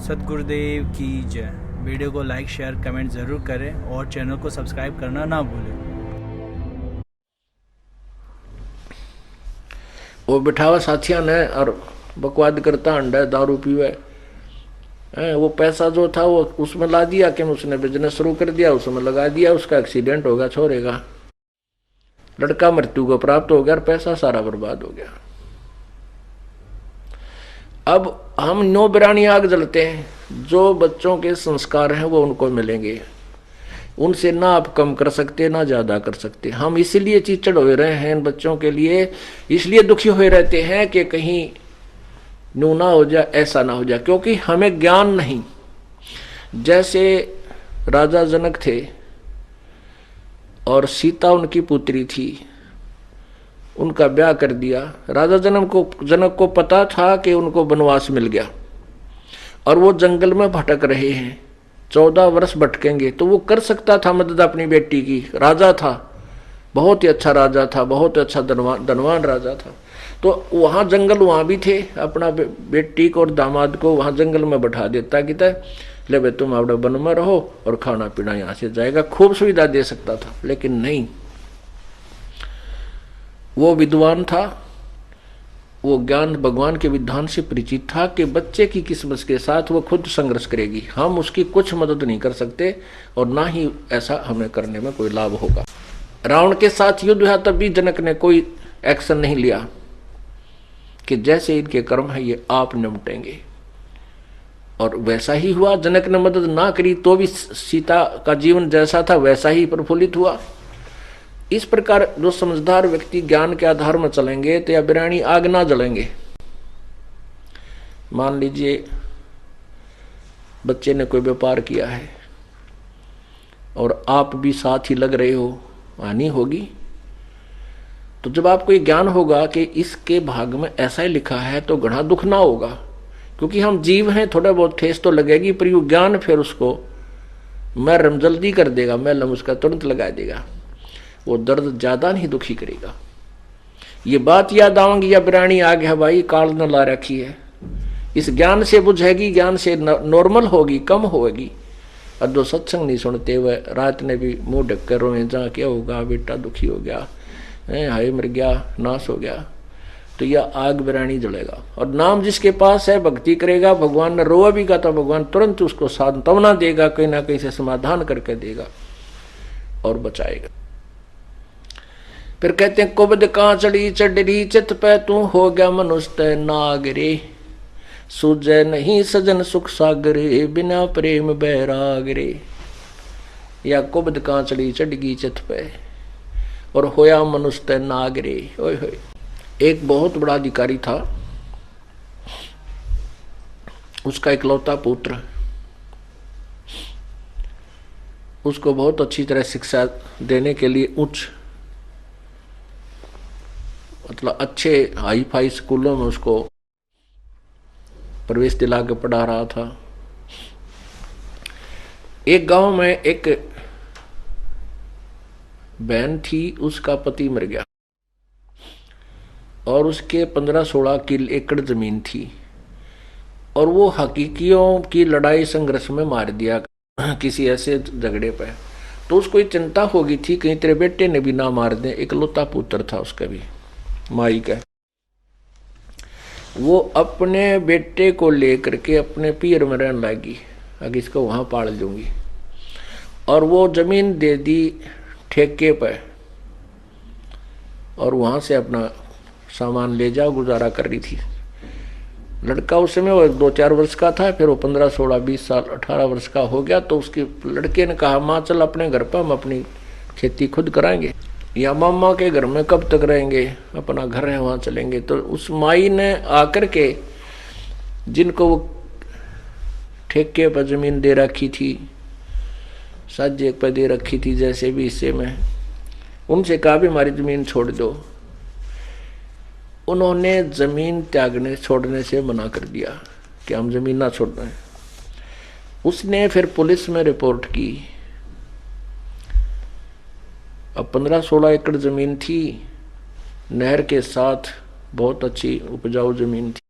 सतगुरुदेव की जय। वीडियो को लाइक शेयर कमेंट ज़रूर करें और चैनल को सब्सक्राइब करना ना भूलें। वो बिठावा साथिया ने और बकवाद करता अंडा दारू पीवे। वो पैसा जो था वो उसमें ला दिया कि उसने बिजनेस शुरू कर दिया, उसमें लगा दिया, उसका एक्सीडेंट हो गया, छोरे का लड़का मृत्यु को प्राप्त हो गया और पैसा सारा बर्बाद हो गया। अब हम नो बिरानी आग जलते हैं, जो बच्चों के संस्कार हैं वो उनको मिलेंगे, उनसे ना आप कम कर सकते ना ज्यादा कर सकते। हम इसीलिए चिचड़ हो रहे हैं इन बच्चों के लिए, इसलिए दुखी हुए रहते हैं कि कहीं नू ना हो जाए, ऐसा ना हो जाए, क्योंकि हमें ज्ञान नहीं। जैसे राजा जनक थे और सीता उनकी पुत्री थी, उनका ब्याह कर दिया। राजा जनक को पता था कि उनको वनवास मिल गया और वो जंगल में भटक रहे हैं, 14 वर्ष भटकेंगे, तो वो कर सकता था मदद अपनी बेटी की। राजा था, बहुत ही अच्छा राजा था, बहुत अच्छा धनवान राजा था। तो वहां जंगल वहां भी थे, अपना बेटी को और दामाद को वहां जंगल में बैठा देता कि ले भाई तुम अपने वन में रहो और खाना पीना यहां से जाएगा, खूब सुविधा दे सकता था। लेकिन नहीं, वो विद्वान था, वो ज्ञान भगवान के विधान से परिचित था कि बच्चे की किस्मत के साथ वो खुद संघर्ष करेगी, हम उसकी कुछ मदद नहीं कर सकते और ना ही ऐसा हमें करने में कोई लाभ होगा। रावण के साथ युद्ध हुआ तब भी जनक ने कोई एक्शन नहीं लिया कि जैसे इनके कर्म है ये आप निपटेंगे, और वैसा ही हुआ। जनक ने मदद ना करी तो भी सीता का जीवन जैसा था वैसा ही प्रफुल्लित हुआ। इस प्रकार जो समझदार व्यक्ति ज्ञान के आधार में चलेंगे तो या बिरानी आग ना जलेंगे। मान लीजिए बच्चे ने कोई व्यापार किया है और आप भी साथ ही लग रहे हो, हानि होगी। तो जब आपको ये ज्ञान होगा कि इसके भाग में ऐसा ही लिखा है तो घना दुख ना होगा, क्योंकि हम जीव हैं, थोड़ा बहुत ठेस तो लगेगी, पर यू ज्ञान फिर उसको मरहम जल्दी कर देगा, मरहम उसका तुरंत लगा देगा, वो दर्द ज्यादा नहीं दुखी करेगा। ये बात याद आवेंगी या बिरानी आग है भाई काल न ला रखी है, इस ज्ञान से बुझेगी, ज्ञान से नॉर्मल होगी, कम होगी। और जो सत्संग नहीं सुनते वह रात ने भी मुंह ढक कर रोए, जा क्या होगा बेटा दुखी हो गया, हाय मर गया, नाश हो गया, तो यह आग बिरानी जलेगा। और नाम जिसके पास है भक्ति करेगा, भगवान ने रोआ भी का तो भगवान तुरंत उसको सांत्वना देगा, कहीं ना कहीं से समाधान करके देगा और बचाएगा। फिर कहते हैं कुबद कांचड़ी चढ़ी चित पे तू हो गया मनुष्य नागरे, सूझे नहीं सजन सुख सागरे, बिना प्रेम बैरागरे। या कुबद कांचड़ी चढ़गी चित पे और होया मनुष्य नागरे। ओए होए, एक बहुत बड़ा अधिकारी था, उसका इकलौता पुत्र, उसको बहुत अच्छी तरह शिक्षा देने के लिए उच्च मतलब अच्छे हाई फाई स्कूलों में उसको प्रवेश दिला के पढ़ा रहा था। एक गांव में एक बहन थी, उसका पति मर गया और उसके 15-16 एकड़ जमीन थी, और वो हकीकियों की लड़ाई संघर्ष में मार दिया किसी ऐसे झगड़े पे। तो उसको ये चिंता हो गई थी कहीं तेरे बेटे ने भी ना मार दे, इकलौता पुत्र था उसका भी माई का। वो अपने बेटे को लेकर के अपने पीर में रहने लगी, अगर इसको वहां पाल लूंगी, और वो जमीन दे दी ठेके पे और वहां से अपना सामान ले जाओ, गुजारा कर रही थी। लड़का उस समय वो 2-4 वर्ष का था, फिर वो 15, 16, 20 साल 18 वर्ष का हो गया। तो उसके लड़के ने कहा माँ चल अपने घर पर हम अपनी खेती खुद कराएंगे, या मामा के घर में कब तक रहेंगे, अपना घर है वहां चलेंगे। तो उस माई ने आकर के जिनको वो ठेके पर जमीन दे रखी थी, साझे पर दे रखी थी जैसे भी हिस्से में, उनसे कहा भी हमारी जमीन छोड़ दो। उन्होंने जमीन त्यागने छोड़ने से मना कर दिया कि हम जमीन ना छोड़ रहे। उसने फिर पुलिस में रिपोर्ट की। अब 15-16 एकड़ जमीन थी, नहर के साथ बहुत अच्छी उपजाऊ जमीन थी।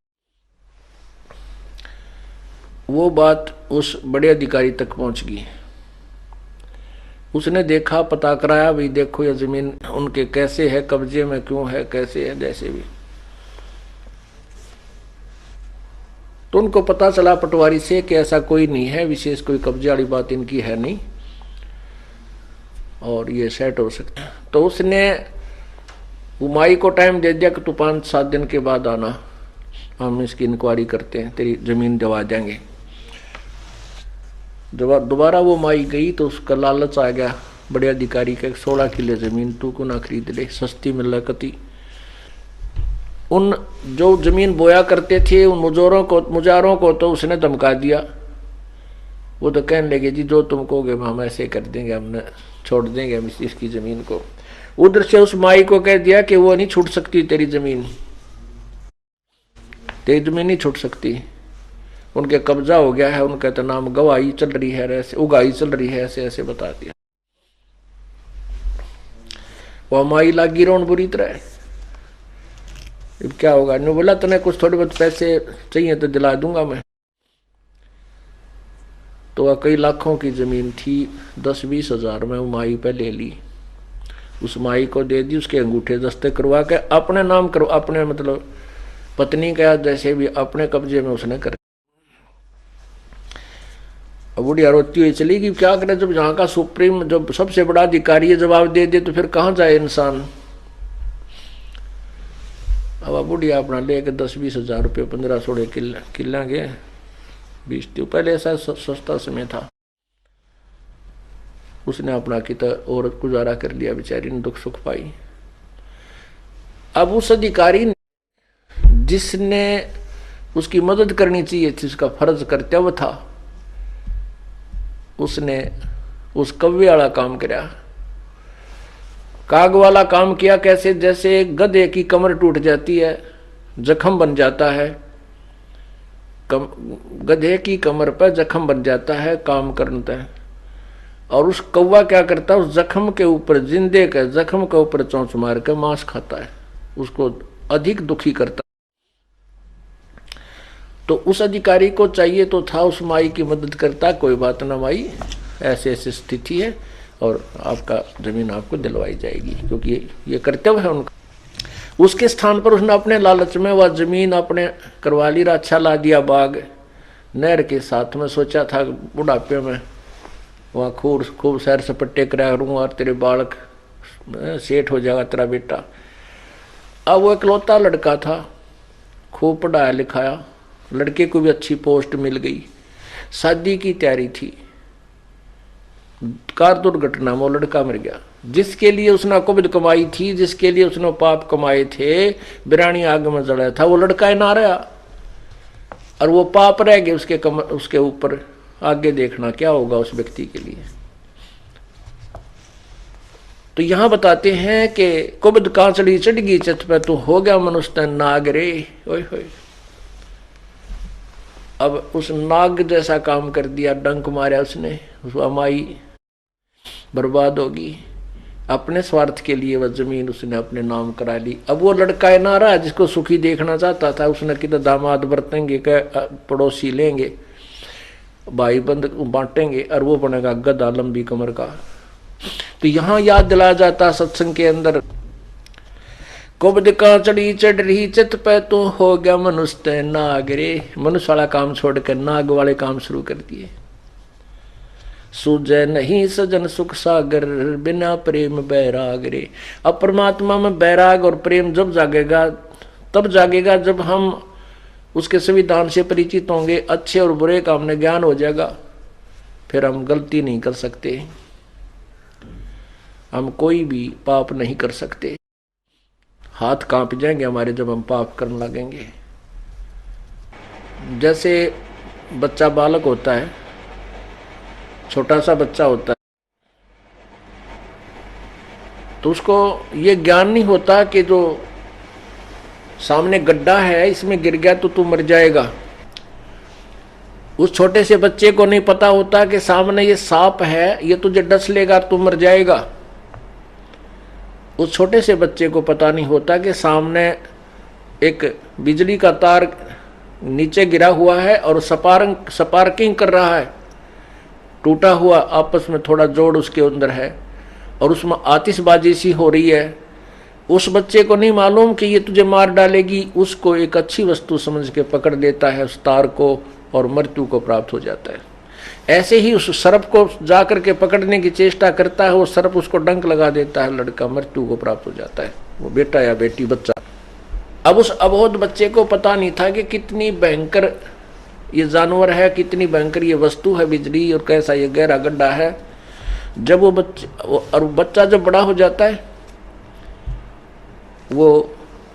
वो बात उस बड़े अधिकारी तक पहुंच गई। उसने देखा, पता कराया, भाई देखो ये जमीन उनके कैसे है, कब्जे में क्यों है, कैसे है, जैसे भी। तो उनको पता चला पटवारी से कि ऐसा कोई नहीं है, विशेष कोई कब्जे वाली बात इनकी है नहीं और ये सेट हो सकता है। तो उसने उमाई को टाइम दे दिया कि तू 5-7 दिन के बाद आना, हम इसकी इंक्वायरी करते हैं, तेरी जमीन दिवा देंगे। जब दोबारा वो माई गई तो उसका लालच आ गया बड़े अधिकारी का, 16 किले जमीन तू को ना खरीद ले, सस्ती मिल रहा कती। उन जो जमीन बोया करते थे उन मुजारों को तो उसने धमका दिया। वो तो कहने लगे जी जो तुम कहोगे हम ऐसे कर देंगे, हमने छोड़ देंगे हम इसकी जमीन को। उधर से उस माई को कह दिया कि वो नहीं छूट सकती तेरी जमीन नहीं छूट सकती, उनके कब्जा हो गया है, उनका तो नाम गवाही चल रही है, ऐसे उगाही चल रही है, ऐसे ऐसे बता दिया। वो माई लागी रोन बुरी तरह। अब क्या होगा, ने बोला तने कुछ थोड़े बहुत पैसे चाहिए तो दिला दूंगा मैं। तो वह कई लाखों की जमीन थी, 10-20 हजार में वो माई पे ले ली, उस माई को दे दी, उसके अंगूठे दस्ते करवा के अपने नाम करो, अपने मतलब पत्नी का जैसे भी अपने कब्जे में उसने कर। अब बुढ़िया रोती हुई चली गई, क्या करे, जब यहाँ का सुप्रीम जब सबसे बड़ा अधिकारी जवाब दे दे तो फिर कहाँ जाए इंसान। अब बुढ़िया अपना लेके 10-20 हजार रुपये 15-16 किला गए 20 पहले ऐसा सस्ता समय था। उसने अपना किता और गुजारा कर लिया, बेचारी ने दुख सुख पाई। अब उस अधिकारी ने जिसने उसकी मदद करनी चाहिए थी, उसका फर्ज कर्तव्य था, उसने उस कव्वे वाला काम किया, काग वाला काम किया। कैसे, जैसे गधे की कमर टूट जाती है, जख्म बन जाता है, गधे की कमर पर जख्म बन जाता है काम करता है, और उस कौवा क्या करता है, उस जख्म के ऊपर, जिंदे के जख्म के ऊपर चोंच मार के मांस खाता है, उसको अधिक दुखी करता। तो उस अधिकारी को चाहिए तो था उस माई की मदद करता, कोई बात ना माई ऐसे ऐसी स्थिति है और आपका जमीन आपको दिलवाई जाएगी, क्योंकि ये कर्तव्य है उनका। उसके स्थान पर उसने अपने लालच में वह जमीन अपने करवा ली, अच्छा ला दिया बाग नहर के साथ में। सोचा था बुढ़ापे में वहाँ खूब सैर सपट्टे करा करूँगा और तेरे बालक सेठ हो जाएगा तेरा बेटा। अब वो इकलौता लड़का था, खूब पढ़ाया लिखाया, लड़के को भी अच्छी पोस्ट मिल गई, शादी की तैयारी थी, कार दुर्घटना में वो लड़का मर गया। जिसके लिए उसने कुबिद कमाई थी, जिसके लिए उसने पाप कमाए थे, बिरानी आग में जड़ा था, वो लड़का ना रहा और वो पाप रह गए उसके ऊपर। आगे देखना क्या होगा उस व्यक्ति के लिए। तो यहां बताते हैं कि कुबिद कांचड़ी चढ़ गई छत पे तो हो गया मनुष्य नाग रे, ओए होए। अब उस नाग जैसा काम कर दिया, डंक मारा उसने, उस अमाई बर्बाद होगी। अपने स्वार्थ के लिए वह जमीन उसने अपने नाम करा ली। अब वो लड़का ना रहा जिसको सुखी देखना चाहता था, उसने किधर दामाद बरतेंगे, पड़ोसी लेंगे, भाई बंद बांटेंगे, और वो बनेगा गधा लंबी कमर का। तो यहां याद दिलाया जाता सत्संग के अंदर, कुब्द कांचड़ी चढ़ रही चित पे तो हो गया मनुष्य नाग रे। मनुष्य वाला काम छोड़कर नाग वाले काम शुरू कर दिए। सूझे नहीं सजन सुख सागर बिना प्रेम बैराग रे। अब परमात्मा में बैराग और प्रेम जब जागेगा, तब जागेगा जब हम उसके संविधान से परिचित होंगे, अच्छे और बुरे का हमने ज्ञान हो जाएगा, फिर हम गलती नहीं कर सकते, हम कोई भी पाप नहीं कर सकते। हाथ कांप जाएंगे हमारे जब हम पाप करने लगेंगे। जैसे बच्चा बालक होता है, छोटा सा बच्चा होता है, तो उसको ये ज्ञान नहीं होता कि जो सामने गड्ढा है इसमें गिर गया तो तू मर जाएगा। उस छोटे से बच्चे को नहीं पता होता कि सामने ये सांप है, ये तुझे डस लेगा तू मर जाएगा। उस छोटे से बच्चे को पता नहीं होता कि सामने एक बिजली का तार नीचे गिरा हुआ है और स्पार्किंग कर रहा है, टूटा हुआ आपस में थोड़ा जोड़ उसके अंदर है और उसमें आतिशबाजी सी हो रही है। उस बच्चे को नहीं मालूम कि ये तुझे मार डालेगी, उसको एक अच्छी वस्तु समझ के पकड़ लेता है उस तार को और मृत्यु को प्राप्त हो जाता है। ऐसे ही उस सर्प को जाकर के पकड़ने की चेष्टा करता है, वो सर्प उसको डंक लगा देता है, लड़का मृत्यु को प्राप्त हो जाता है, वो बेटा या बेटी बच्चा। अब उस अबोध बच्चे को पता नहीं था कि कितनी भयंकर ये जानवर है, कितनी भयंकर ये वस्तु है बिजली, और कैसा ये गहरा गड्ढा है। जब वो बच्चा जब बड़ा हो जाता है, वो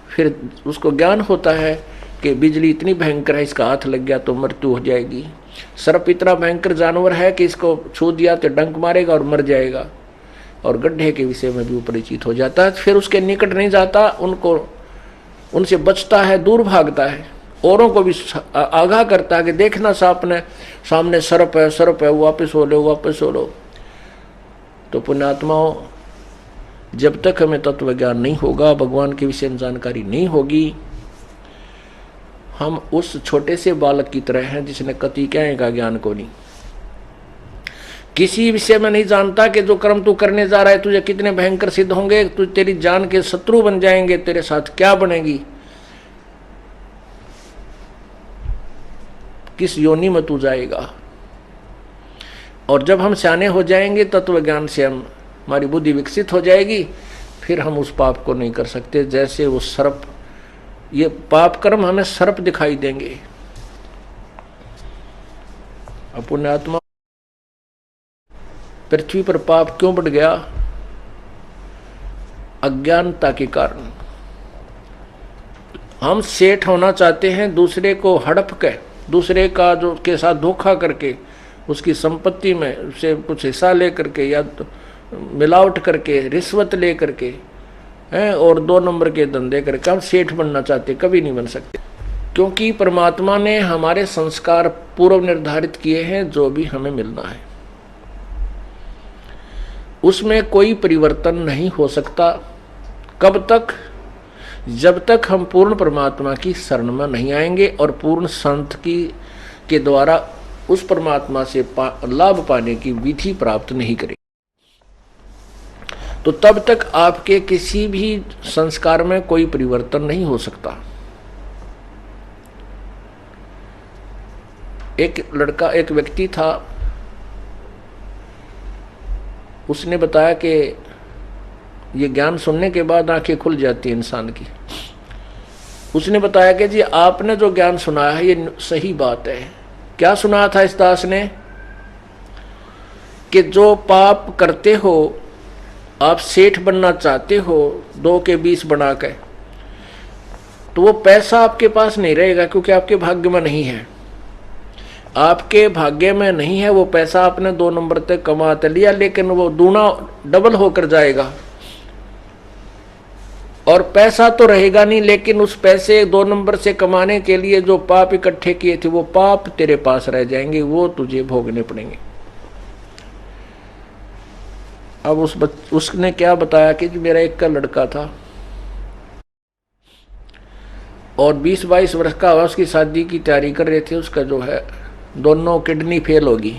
फिर उसको ज्ञान होता है कि बिजली इतनी भयंकर है, इसका हाथ लग गया तो मृत्यु हो जाएगी। सर्प इतना भयंकर जानवर है कि इसको छू दिया तो डंक मारेगा और मर जाएगा। और गड्ढे के विषय में भी परिचित हो जाता है, फिर उसके निकट नहीं जाता, उनसे बचता है, दूर भागता है, औरों को भी आगाह करता है कि देखना सामने सर्प है, वापस हो लो। तो पुण्यात्माओं, जब तक हमें तत्व ज्ञान नहीं होगा, भगवान के विषय में जानकारी नहीं होगी, हम उस छोटे से बालक की तरह हैं जिसने कतिकाएं का ज्ञान को नहीं, किसी विषय में नहीं जानता कि जो कर्म तू करने जा रहा है तुझे कितने भयंकर सिद्ध होंगे, तू तेरी जान के शत्रु बन जाएंगे, तेरे साथ क्या बनेगी, किस योनि में तू जाएगा। और जब हम सियाने हो जाएंगे, तत्व ज्ञान से हमारी बुद्धि विकसित हो जाएगी, फिर हम उस पाप को नहीं कर सकते। जैसे वो सर्प, ये पाप कर्म हमें सर्प दिखाई देंगे। पुण्यात्मा, पृथ्वी पर पाप क्यों बढ़ गया? अज्ञानता के कारण। हम सेठ होना चाहते हैं, दूसरे को हड़प के, दूसरे का जो के साथ धोखा करके, उसकी संपत्ति में उसे कुछ हिस्सा ले करके या तो मिलावट करके, रिश्वत ले करके हैं, और 2 नंबर के धंधे करके हम सेठ बनना चाहते, कभी नहीं बन सकते। क्योंकि परमात्मा ने हमारे संस्कार पूर्व निर्धारित किए हैं, जो भी हमें मिलना है उसमें कोई परिवर्तन नहीं हो सकता। कब तक? जब तक हम पूर्ण परमात्मा की शरण में नहीं आएंगे और पूर्ण संत के द्वारा उस परमात्मा से लाभ पाने की विधि प्राप्त नहीं करेंगे, तो तब तक आपके किसी भी संस्कार में कोई परिवर्तन नहीं हो सकता। एक व्यक्ति था, उसने बताया कि ये ज्ञान सुनने के बाद आंखें खुल जाती है इंसान की। उसने बताया कि जी आपने जो ज्ञान सुनाया है ये सही बात है। क्या सुनाया था इस दास ने? कि जो पाप करते हो, आप सेठ बनना चाहते हो 2 के 20 बना के, तो वो पैसा आपके पास नहीं रहेगा, क्योंकि आपके भाग्य में नहीं है। आपके भाग्य में नहीं है वो पैसा, आपने 2 नंबर तक कमा तो लिया, लेकिन वो दूना डबल होकर जाएगा। और पैसा तो रहेगा नहीं, लेकिन उस पैसे 2 नंबर से कमाने के लिए जो पाप इकट्ठे किए थे, वो पाप तेरे पास रह जाएंगे, वो तुझे भोगने पड़ेंगे। अब उसने क्या बताया कि मेरा एक का लड़का था और 20-22 वर्ष का हुआ, उसकी शादी की तैयारी कर रहे थे, उसका जो है दोनों किडनी फेल होगी,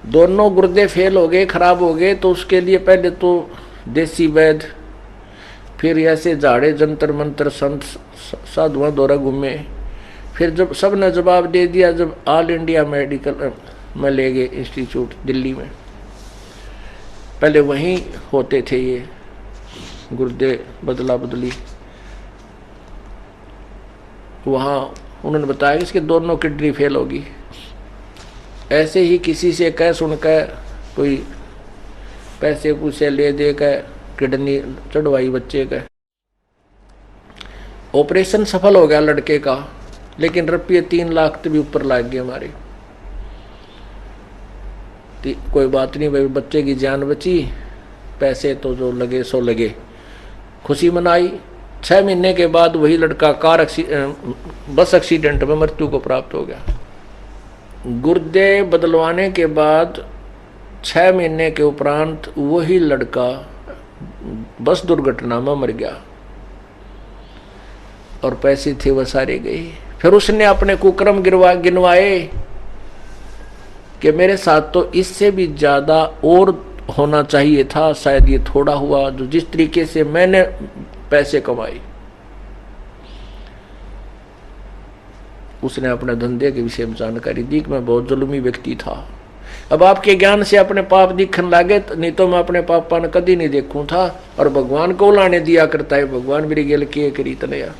दोनों गुर्दे फेल हो गए, खराब हो गए। तो उसके लिए पहले तो देसी वैद्य, फिर ऐसे झाड़े जंतर मंत्र संत साधुआं दौरा घूमे, फिर जब सब ने जवाब दे दिया, जब ऑल इंडिया मेडिकल में ले गए इंस्टीट्यूट दिल्ली में, पहले वहीं होते थे ये गुर्दे बदला बदली, वहाँ उन्होंने बताया कि इसके दोनों किडनी फेल होगी। ऐसे ही किसी से कह सुनकर कोई पैसे पूसे ले दे कर किडनी चढ़वाई बच्चे का। ऑपरेशन सफल हो गया लड़के का, लेकिन रुपये 3 लाख तो भी ऊपर लग गए हमारे। कोई बात नहीं भाई, बच्चे की जान बची, पैसे तो जो लगे सो लगे, खुशी मनाई। 6 महीने के बाद वही लड़का बस एक्सीडेंट में मृत्यु को प्राप्त हो गया। गुर्दे बदलवाने के बाद 6 महीने के उपरांत वही लड़का बस दुर्घटना में मर गया। और पैसे थे वह सारे गए। फिर उसने अपने कुकर्म गिनवाए कि मेरे साथ तो इससे भी ज्यादा और होना चाहिए था, शायद ये थोड़ा हुआ जो जिस तरीके से मैंने पैसे कमाए। उसने अपने धंधे के विषय में जानकारी दी कि मैं बहुत जुल्मी व्यक्ति था। अब आपके ज्ञान से अपने पाप दिखने लगे, नहीं तो मैं अपने पापा ने कभी नहीं देखूं था, और भगवान को लाने दिया करता है, भगवान मेरी गेल किए करी तनया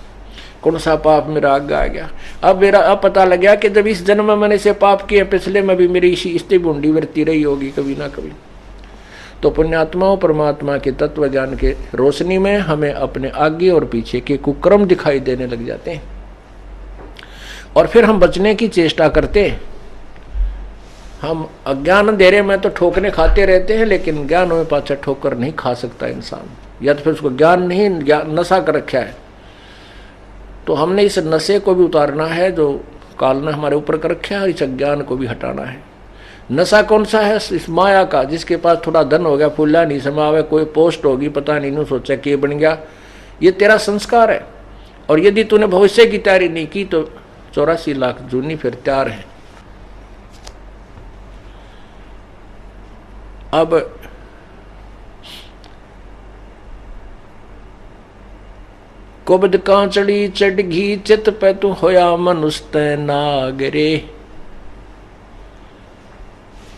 कौन सा पाप मेरा आगे आ गया। अब मेरा अब पता लग गया कि जब इस जन्म में मैंने से पाप किए, पिछले में भी मेरी इसी स्थिति बूंदी वरती रही होगी कभी ना कभी। तो पुण्यात्माओं परमात्मा के तत्व ज्ञान के रोशनी में हमें अपने आगे और पीछे के कुकर्म दिखाई देने लग जाते हैं, और फिर हम बचने की चेष्टा करते हैं। हम अज्ञान अंधेरे में तो ठोकरे खाते रहते हैं, लेकिन ज्ञान में पाछा ठोकर नहीं खा सकता इंसान, या तो फिर उसको ज्ञान नहीं नशा कर रखा है। तो हमने इस नशे को भी उतारना है जो काल ने हमारे ऊपर कर रखा है, और इस अज्ञान को भी हटाना है। नशा कौन सा है? इस माया का, जिसके पास थोड़ा धन हो गया, फूला नहीं समावे, कोई पोस्ट होगी, पता नहीं नू सोचा के बन गया, ये तेरा संस्कार है। और यदि तूने भविष्य की तैयारी नहीं की तो 84 लाख जूनी फिर तैयार है। अब कुबद कांचड़ी चढ़गी चित पे तू होया मनुष्य नागरे।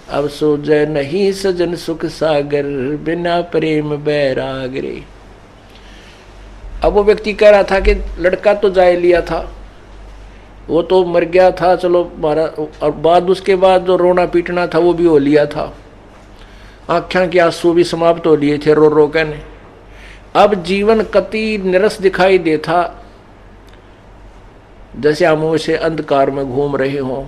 अब सोजै नहीं सजन सुख सागर बिना प्रेम बैरागरे। अब वो व्यक्ति कह रहा था कि लड़का तो जाए लिया था, वो तो मर गया था, चलो मारा, और बाद उसके बाद जो रोना पीटना था वो भी हो लिया था, आँखें के आंसू भी समाप्त हो लिए थे रो रो कहने। अब जीवन कति निरस दिखाई देता, जैसे हम उसे अंधकार में घूम रहे हों।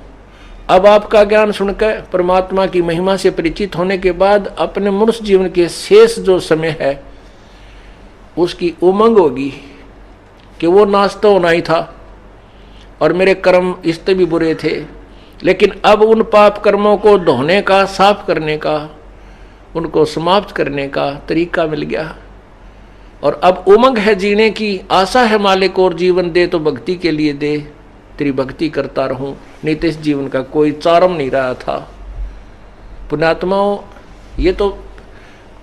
अब आपका ज्ञान सुनकर परमात्मा की महिमा से परिचित होने के बाद अपने मनुष्य जीवन के शेष जो समय है उसकी उमंग होगी कि वो नाश तो होना ही था, और मेरे कर्म इससे भी बुरे थे, लेकिन अब उन पाप कर्मों को धोने का, साफ करने का, उनको समाप्त करने का तरीका मिल गया। और अब उमंग है जीने की, आशा है मालिक और जीवन दे तो भक्ति के लिए दे, तेरी भक्ति करता रहूं, नहीं तो इस जीवन का कोई चारम नहीं रहा था। पुण्यात्माओं, ये तो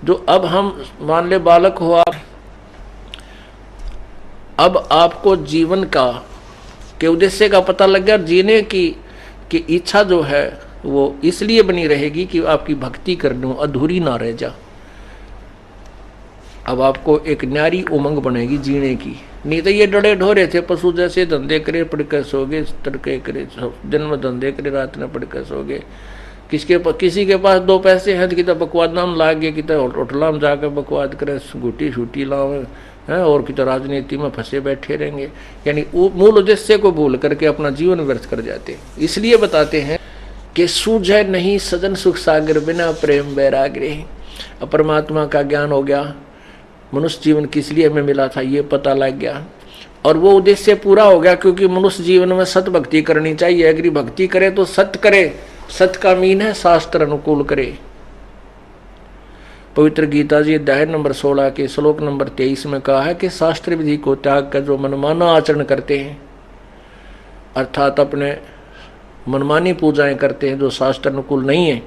जो अब हम मान ले बालक हो आप, अब आपको जीवन का के उद्देश्य का पता लग गया, जीने की इच्छा जो है वो इसलिए बनी रहेगी कि आपकी भक्ति करने अधूरी ना रह जा। अब आपको एक न्यारी उमंग बनेगी जीने की, नहीं तो ये डरे ढोरे थे पशु जैसे, धंधे करे पड़ के सोगे, तड़के करे दिन में धंधे करे रात में पड़ के सोगे। किसी के पास 2 पैसे हैं तो कितना बकवाद नाम ला गए, कितना होटला में जाकर बकवाद करे, घूटी शूटी लावे हैं, और कितना राजनीति में फंसे बैठे रहेंगे, यानी मूल उद्देश्य को भूल करके अपना जीवन व्यर्थ कर जाते। इसलिए बताते हैं कि सूझे नहीं सजन सुख सागर बिना प्रेम बैराग्रे। अब परमात्मा का ज्ञान हो गया, मनुष्य जीवन किस लिए हमें मिला था ये पता लग गया, और वो उद्देश्य पूरा हो गया, क्योंकि मनुष्य जीवन में सत भक्ति करनी चाहिए। अगर भक्ति करे तो सत्य करे, सत्य का मीन है शास्त्र अनुकूल करे। पवित्र गीता जी अध्याय नंबर 16 के श्लोक नंबर 23 में कहा है कि शास्त्र विधि को त्याग कर जो मनमाना आचरण करते हैं, अर्थात अपने मनमानी पूजाएं करते हैं जो शास्त्र अनुकूल नहीं है,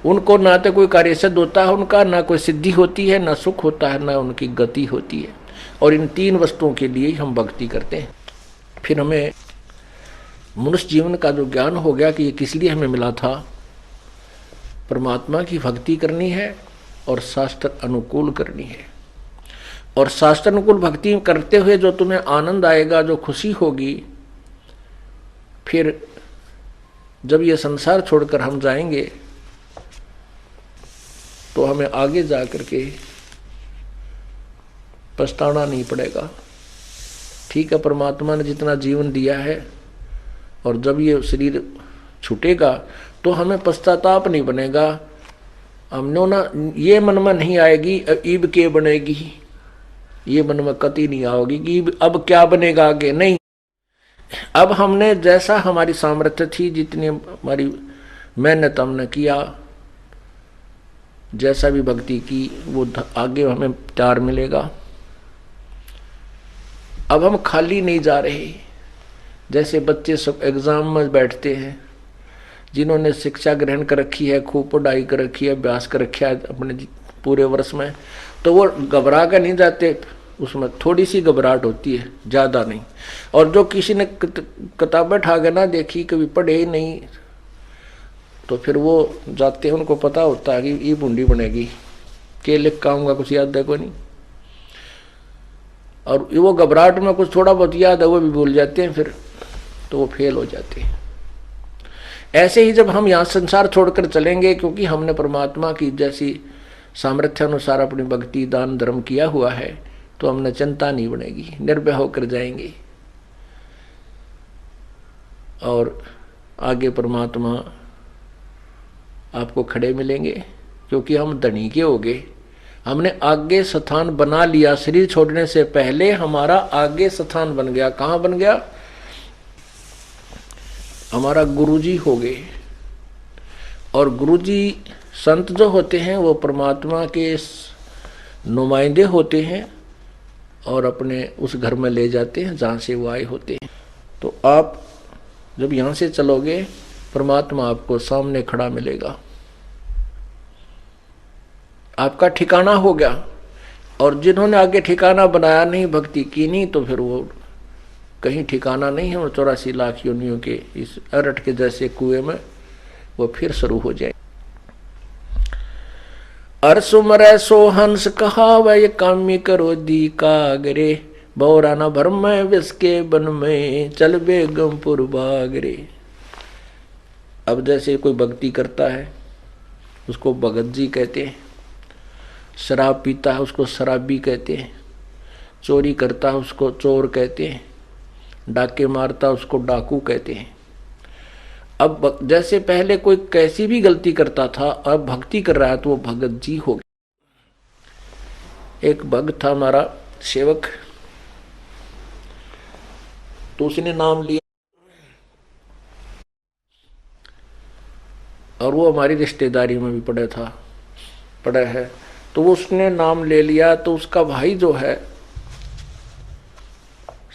उनको ना तो कोई कार्य सिद्ध होता है उनका, ना कोई सिद्धि होती है, ना सुख होता है, ना उनकी गति होती है। और इन 3 वस्तुओं के लिए हम भक्ति करते हैं। फिर हमें मनुष्य जीवन का जो ज्ञान हो गया कि ये किस लिए हमें मिला था, परमात्मा की भक्ति करनी है और शास्त्र अनुकूल करनी है। और शास्त्र अनुकूल भक्ति करते हुए जो तुम्हें आनंद आएगा, जो खुशी होगी, फिर जब ये संसार छोड़कर हम जाएंगे तो हमें आगे जा करके पछताना नहीं पड़ेगा। ठीक है, परमात्मा ने जितना जीवन दिया है, और जब ये शरीर छूटेगा तो हमें पश्चाताप नहीं बनेगा, हमने ना ये मन में नहीं आएगी ईब के बनेगी, ये मन में कति नहीं आओगी कि अब क्या बनेगा आगे, नहीं। अब हमने जैसा हमारी सामर्थ्य थी, जितनी हमारी मेहनत हमने किया, जैसा भी भक्ति की, वो आगे हमें प्यार मिलेगा। अब हम खाली नहीं जा रहे। जैसे बच्चे सब एग्जाम में बैठते हैं, जिन्होंने शिक्षा ग्रहण कर रखी है, खूब पढ़ाई कर रखी है, अभ्यास कर रखा है अपने पूरे वर्ष में, तो वो घबरा कर नहीं जाते, उसमें थोड़ी सी घबराहट होती है, ज़्यादा नहीं। और जो किसी ने किताबें उठा के ना देखी, कभी पढ़े ही नहीं, तो फिर वो जाते हैं, उनको पता होता है कि ये बूंदी बनेगी, के लिख का आऊँगा, कुछ याद है को नहीं। और वो घबराहट में कुछ थोड़ा बहुत याद है वो भी भूल जाते हैं, फिर तो वो फेल हो जाते हैं। ऐसे ही जब हम यहाँ संसार छोड़कर चलेंगे, क्योंकि हमने परमात्मा की जैसी सामर्थ्य अनुसार अपनी भक्ति दान धर्म किया हुआ है, तो हमने चिंता नहीं बनेगी, निर्भय होकर जाएंगे। और आगे परमात्मा आपको खड़े मिलेंगे, क्योंकि हम धनी के हो गए। हमने आगे स्थान बना लिया, शरीर छोड़ने से पहले हमारा आगे स्थान बन गया। कहाँ बन गया? हमारा गुरुजी हो गए। और गुरुजी संत जो होते हैं वो परमात्मा के नुमाइंदे होते हैं और अपने उस घर में ले जाते हैं जहाँ से वो आए होते हैं। तो आप जब यहाँ से चलोगे, परमात्मा आपको सामने खड़ा मिलेगा, आपका ठिकाना हो गया। और जिन्होंने आगे ठिकाना बनाया नहीं, भक्ति की नहीं, तो फिर वो कहीं ठिकाना नहीं है। वो 84 लाख योनियों के इस अरट के जैसे कुएं में वो फिर शुरू हो जाए। अरसुमरै सो हंस कहावै, कामी करो दी कागरे, बौरा न भरम विष के बन में, चल बेगमपुर बागरे। अब जैसे कोई भक्ति करता है उसको भगत जी कहते हैं, शराब पीता है उसको शराबी कहते हैं, चोरी करता है उसको चोर कहते हैं, डाके मारता है उसको डाकू कहते हैं। अब जैसे पहले कोई कैसी भी गलती करता था, अब भक्ति कर रहा है तो वो भगत जी हो गया। एक भक्त था हमारा सेवक, तो उसने नाम लिया, और वो हमारी रिश्तेदारी में भी पड़ा है, तो वो उसने नाम ले लिया। तो उसका भाई जो है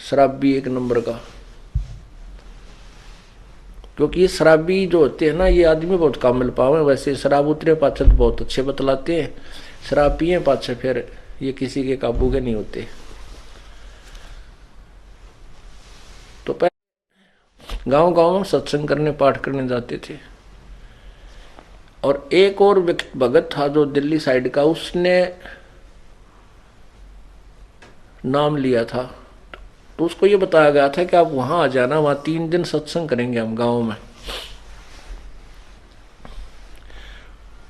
शराबी एक नंबर का, क्योंकि ये शराबी जो होते हैं ना, ये आदमी बहुत कम मिल पावे। वैसे शराब उतरे पाछे तो बहुत अच्छे बतलाते हैं, शराब पिए पाछे फिर ये किसी के काबू के नहीं होते। तो पहले गांव में सत्संग करने पाठ करने जाते थे। और एक और भगत था जो दिल्ली साइड का, उसने नाम लिया था। तो उसको ये बताया गया था कि आप वहां आ जाना, वहां 3 दिन सत्संग करेंगे हम गांव में।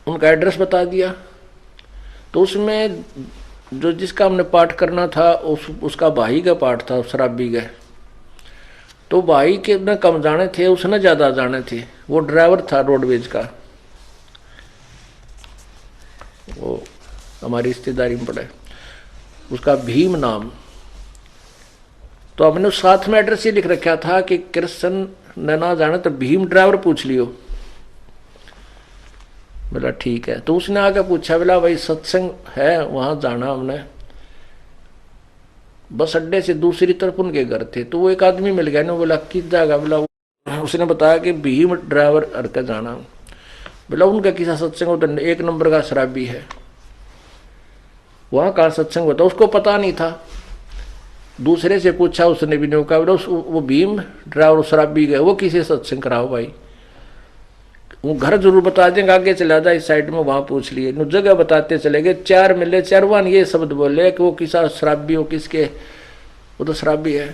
उनका एड्रेस बता दिया। तो उसमें जो जिसका हमने पाठ करना था, उसका भाई का पाठ था, शराबी का। तो भाई के न कम जाने थे, उसने ज्यादा जाने थे। वो ड्राइवर था रोडवेज का, वो हमारी रिश्तेदारी में पड़ा है, उसका भीम नाम। तो हमने साथ में एड्रेस ये लिख रखा था कि कृष्ण ने ना जाने तो भीम ड्राइवर पूछ लियो। बोला ठीक है। तो उसने आके पूछा, बोला भाई सत्संग है वहां जाना हमने, बस अड्डे से दूसरी तरफ उनके घर थे। तो वो एक आदमी मिल गया ना, बोला किस जगह? बोला उसने बताया कि भीम ड्राइवर अड़के जाना। बोला उनका किसा सत्संग होता? एक नंबर का शराबी है, वहां का सत्संग होता। उसको पता नहीं था, दूसरे से पूछा, उसने भी नहीं कहा। बोला वो भीम ड्राइवर शराबी गए, वो किसे सत्संग कराओ भाई? वो घर जरूर बता देंगे, आगे चला जाए इस साइड में, वहां पूछ लिए। जगह बताते चले गए, 4 मिले, 4 ये शब्द बोले कि वो किसा शराबी हो, किसके? वो तो शराबी है।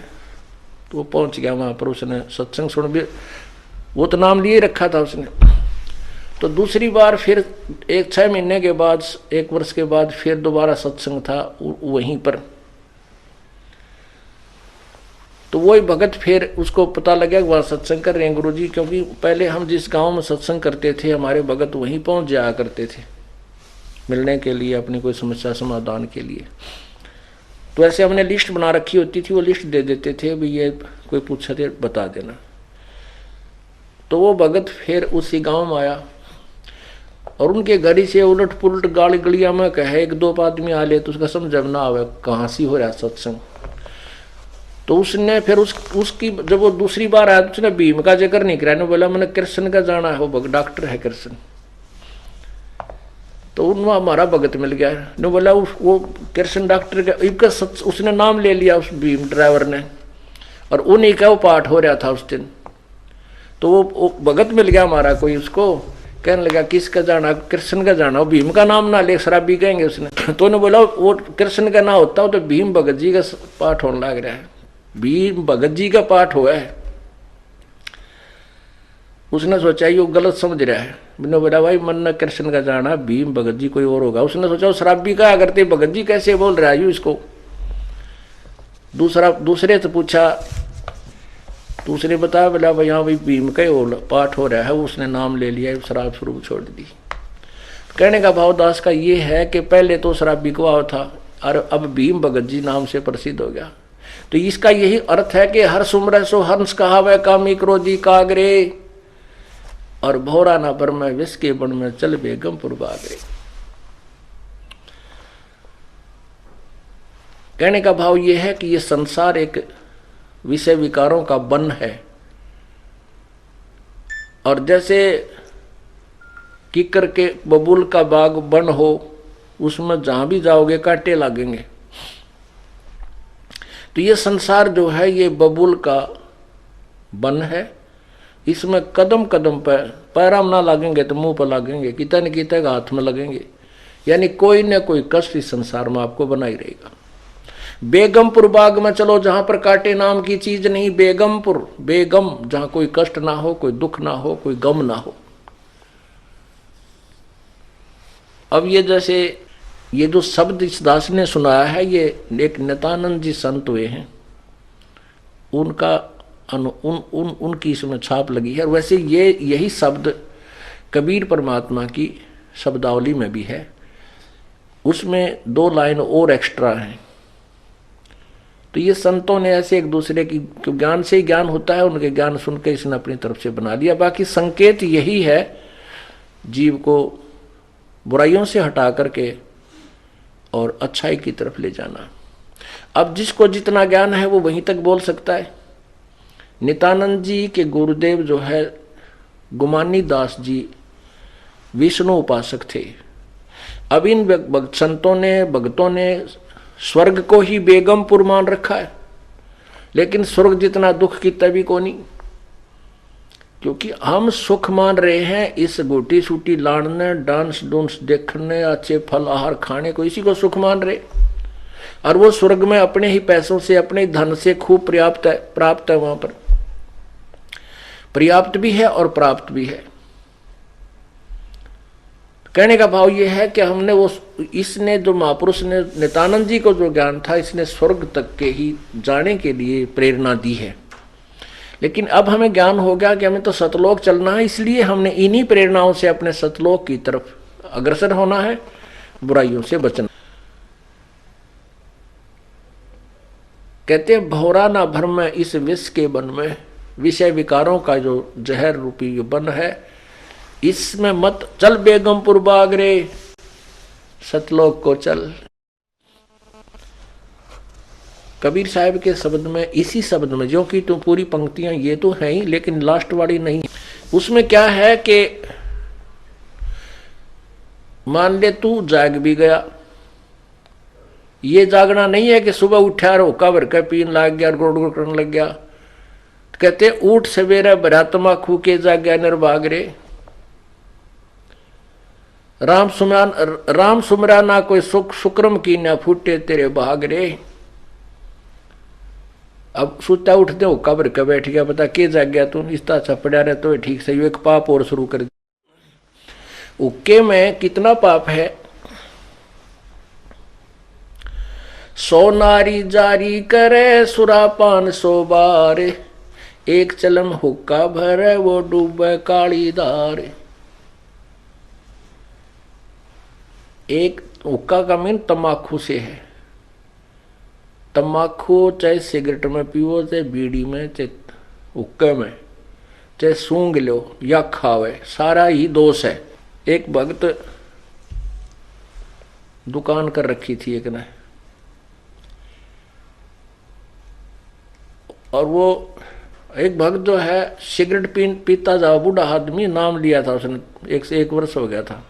तो वो पहुंच गया वहां पर, उसने सत्संग सुन भी, वो तो नाम लिए रखा था उसने। तो दूसरी बार फिर 6 महीने के बाद, 1 वर्ष के बाद फिर दोबारा सत्संग था वहीं पर। तो वही भगत, फिर उसको पता लगा कि वहाँ सत्संग कर रहे हैं गुरुजी, क्योंकि पहले हम जिस गांव में सत्संग करते थे, हमारे भगत वहीं पहुंच जाया करते थे मिलने के लिए, अपनी कोई समस्या समाधान के लिए। तो ऐसे हमने लिस्ट बना रखी होती थी, वो लिस्ट दे देते थे, भाई ये कोई पूछा थे बता देना। तो वो भगत फिर उसी गाँव में आया, और उनके घर से उलट पुलट गाली गलिया में कहे 1-2 आदमी आ ले, तो उसका समझ ना आवे कहाँ सी हो रहा सत्संग। तो उसने फिर उसकी जब वो दूसरी बार आया तो उसने भीम का जिक्र नहीं कराया, ने बोला मैंने कृष्ण का जाना है, वो डॉक्टर है कृष्ण। तो उन हमारा भगत मिल गया, ने बोला वो कृष्ण डॉक्टर का उसने नाम ले लिया उस भीम ड्राइवर ने, और उन्हीं का वो पाठ हो रहा था उस दिन। तो वो भगत मिल गया हमारा कोई, उसको कहने लगा किसका जाना, कृष्ण का जाना, वो भीम का नाम ना ले शराबी कहेंगे उसने। तो उन्हें बोला वो कृष्ण का ना होता तो भीम भगत जी का पाठ होने लग रहा है, भीम भगत जी का पाठ हुआ है। उसने सोचा ये गलत समझ रहा है, मैंने बोला भाई मन न कृष्ण का जाना, भीम भगत जी कोई और होगा। उसने सोचा शराबी का करते भगत जी कैसे बोल रहा है इसको। दूसरे से पूछा, दूसरे बताया, बोला भाई हाँ भाई भीम का पाठ हो रहा है, उसने नाम ले लिया, शराब शुरू छोड़ दी। कहने का भाव दास का ये है कि पहले तो शराबी को था और अब भीम भगत जी नाम से प्रसिद्ध हो गया। तो इसका यही अर्थ है कि हर सुमर सो हंस कहावे कामी क्रोधी कागरे, और भौरा ना भर में विष के बन में चल बेगमपुर बागरे। कहने का भाव यह है कि यह संसार एक विषय विकारों का वन है, और जैसे किकर के बबूल का बाग वन हो, उसमें जहां भी जाओगे कांटे लगेंगे। तो ये संसार जो है ये बबूल का वन है, इसमें कदम कदम पर पैर ना लगेंगे तो मुंह पर लगेंगे, कितने न कितने हाथ में लगेंगे, यानी कोई न कोई कष्ट इस संसार में आपको बना ही रहेगा। बेगमपुर बाग में चलो जहां पर कांटे नाम की चीज नहीं, बेगमपुर बेगम, जहां कोई कष्ट ना हो, कोई दुख ना हो, कोई गम ना हो। अब ये जैसे ये जो शब्द इस दास ने सुनाया है, ये एक नित्यानंद जी संत हुए हैं, उनका उनकी इसमें छाप लगी है। वैसे ये यही शब्द कबीर परमात्मा की शब्दावली में भी है, उसमें 2 लाइन और एक्स्ट्रा हैं। तो ये संतों ने ऐसे एक दूसरे की ज्ञान से ही ज्ञान होता है, उनके ज्ञान सुनकर इसने अपनी तरफ से बना लिया। बाकी संकेत यही है जीव को बुराइयों से हटा करके और अच्छाई की तरफ ले जाना। अब जिसको जितना ज्ञान है वो वहीं तक बोल सकता है। नित्यानंद जी के गुरुदेव जो है गुमानी दास जी विष्णु उपासक थे। अब इन संतों ने भक्तों ने स्वर्ग को ही बेगमपुर मान रखा है, लेकिन स्वर्ग जितना दुख की तभी को नहीं, क्योंकि हम सुख मान रहे हैं इस गोटी सूटी लाड़ने, डांस डूंस देखने, अच्छे फल आहार खाने को, इसी को सुख मान रहे। और वो स्वर्ग में अपने ही पैसों से, अपने ही धन से खूब प्राप्त है, वहां पर पर्याप्त भी है और प्राप्त भी है। कहने का भाव यह है कि हमने वो इसने जो महापुरुष ने नित्यानंद जी को जो ज्ञान था, इसने स्वर्ग तक के ही जाने के लिए प्रेरणा दी है। लेकिन अब हमें ज्ञान हो गया कि हमें तो सतलोक चलना है, इसलिए हमने इन्हीं प्रेरणाओं से अपने सतलोक की तरफ अग्रसर होना है, बुराइयों से बचना। कहते हैं भौरा ना भर में इस विष के वन में, विषय विकारों का जो जहर रूपी वन है, इसमें मत चल बेगमपुर बागरे, सतलोक को चल। कबीर साहब के शब्द में, इसी शब्द में, जो कि तो पूरी पंक्तियां ये तो है ही, लेकिन लास्ट वाली नहीं। उसमें क्या है कि मान ले तू जाग भी गया, ये जागना नहीं है कि सुबह उठा और होका भर के पीन लग गया, गुड़ गुड़ करने लग गया। कहते उठ सवेरा भरात्मा खू के जाग्या निर्भाग रे, राम सुमरा ना कोई सुख शुक्रम की ना फूटे तेरे भाग रे। अब सुता उठते हो कब्र के बैठ गया, पता के जाग गया तू, इस तरह पड़ा रहे तो ठीक से एक पाप और शुरू कर दिया। उक्के में कितना पाप है। सो नारी जारी करे सुरापान 100 बार, एक चलम हुक्का भरे वो डूबे काली धार। एक हुक्का का मीन तम्बाकू से है। तम्बाकू चाहे सिगरेट में पियो, चाहे बीड़ी में, चाहे हुक्के में, चाहे सूंघ लो या खावे, सारा ही दोष है। एक भक्त दुकान कर रखी थी एक ने, और वो एक भक्त जो है सिगरेट पीता जा, बूढ़ा आदमी, नाम लिया था उसने, 1 वर्ष हो गया था।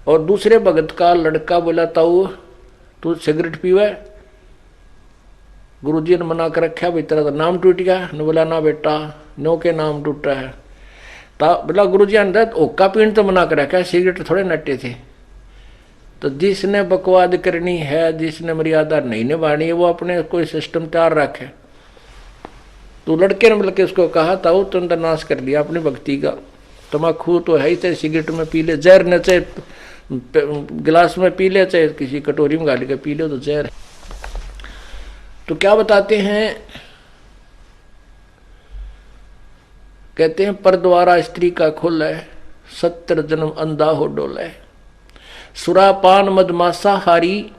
और दूसरे भगत का लड़का बोला, ताऊ तू सिगरेट पीवे? गुरुजी ने मना कर रखा, भाई तेरा तो नाम टूट गया। ने बोला, ना बेटा, नो के नाम टूटा है। बोला गुरुजी ने ओका पीन तो मना कर रखा, सिगरेट थोड़े नटे थे। तो जिसने बकवाद करनी है, जिसने मर्यादा नहीं निभानी है, वो अपने कोई सिस्टम तैयार रखे। तो लड़के ने मिलकर उसको कहा, ताऊ तुम तो नाश कर लिया अपनी भक्ति का, तम्बाकू तो है ही, चाहे सिगरेट में पी ले, जहर न चाहे गिलास में पी ले, चाहे किसी कटोरी में गाली के पी ले, तो जहर है। तो क्या बताते हैं, कहते हैं पर द्वारा स्त्री का खुल है, 70 जन्म अंधा हो डोला है। सुरापान मदमासा हारी,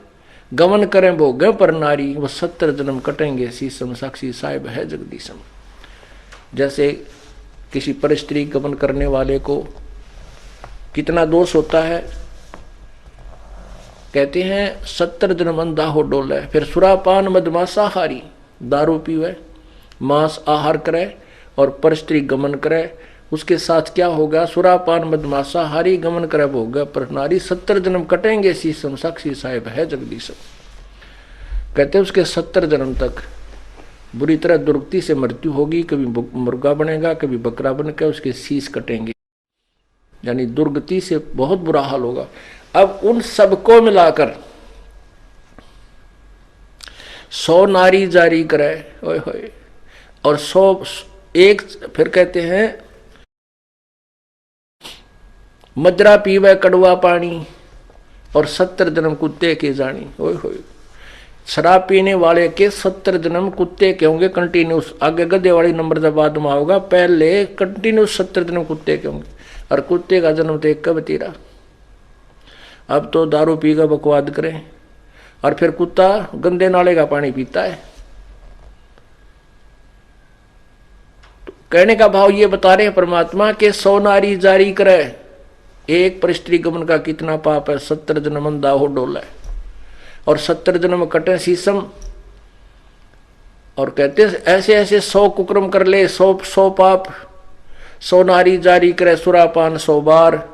गमन करें भोगे पर नारी, वो 70 जन्म कटेंगे शीशम, साक्षी साहिब है जगदीशम। जैसे किसी पर स्त्री गमन करने वाले को कितना दोष होता है, कहते हैं 70 जन्म अंधा हो डोले। फिर सुरापान मदमासा हारी, दारू पीवे, मांस आहार करे और पर स्त्री गमन करे, उसके साथ क्या होगा, सुरापान मदमासा हारी, गमन करे भोग पर नारी, 70 जन्म कटेंगे शीशम, साक्षी साहिब है जगदीशम। कहते हैं उसके 70 जन्म तक बुरी तरह दुर्गति से मृत्यु होगी, कभी मुर्गा बनेगा, कभी बकरा बनकर उसके शीश कटेंगे, यानी दुर्गति से बहुत बुरा हाल होगा। अब उन सबको मिलाकर 100 नारी जारी करे, ओए होए, और 100 एक, फिर कहते हैं मजरा पीवे कड़वा पानी और 70 जन्म कुत्ते के जानी, ओए होए। शराब पीने वाले के 70 जन्म कुत्ते के होंगे कंटिन्यूस, आगे गधे वाली नंबर जब बाद में होगा, पहले कंटिन्यूस 70 जन्म कुत्ते के होंगे। और कुत्ते का जन्म तो एक कब तेरा। अब तो दारू पी का बकवाद करें, और फिर कुत्ता गंदे नाले का पानी पीता है। तो कहने का भाव ये बता रहे हैं परमात्मा के 100 नारी जारी करे, एक पर स्त्री गमन का कितना पाप है, 70 जन्म अंधा हो डोला है, और 70 जन्म कटे शीशम। और कहते ऐसे ऐसे 100 कुकर्म कर ले, 100 पाप, 100 नारी जारी करे सुरापान 100 बार।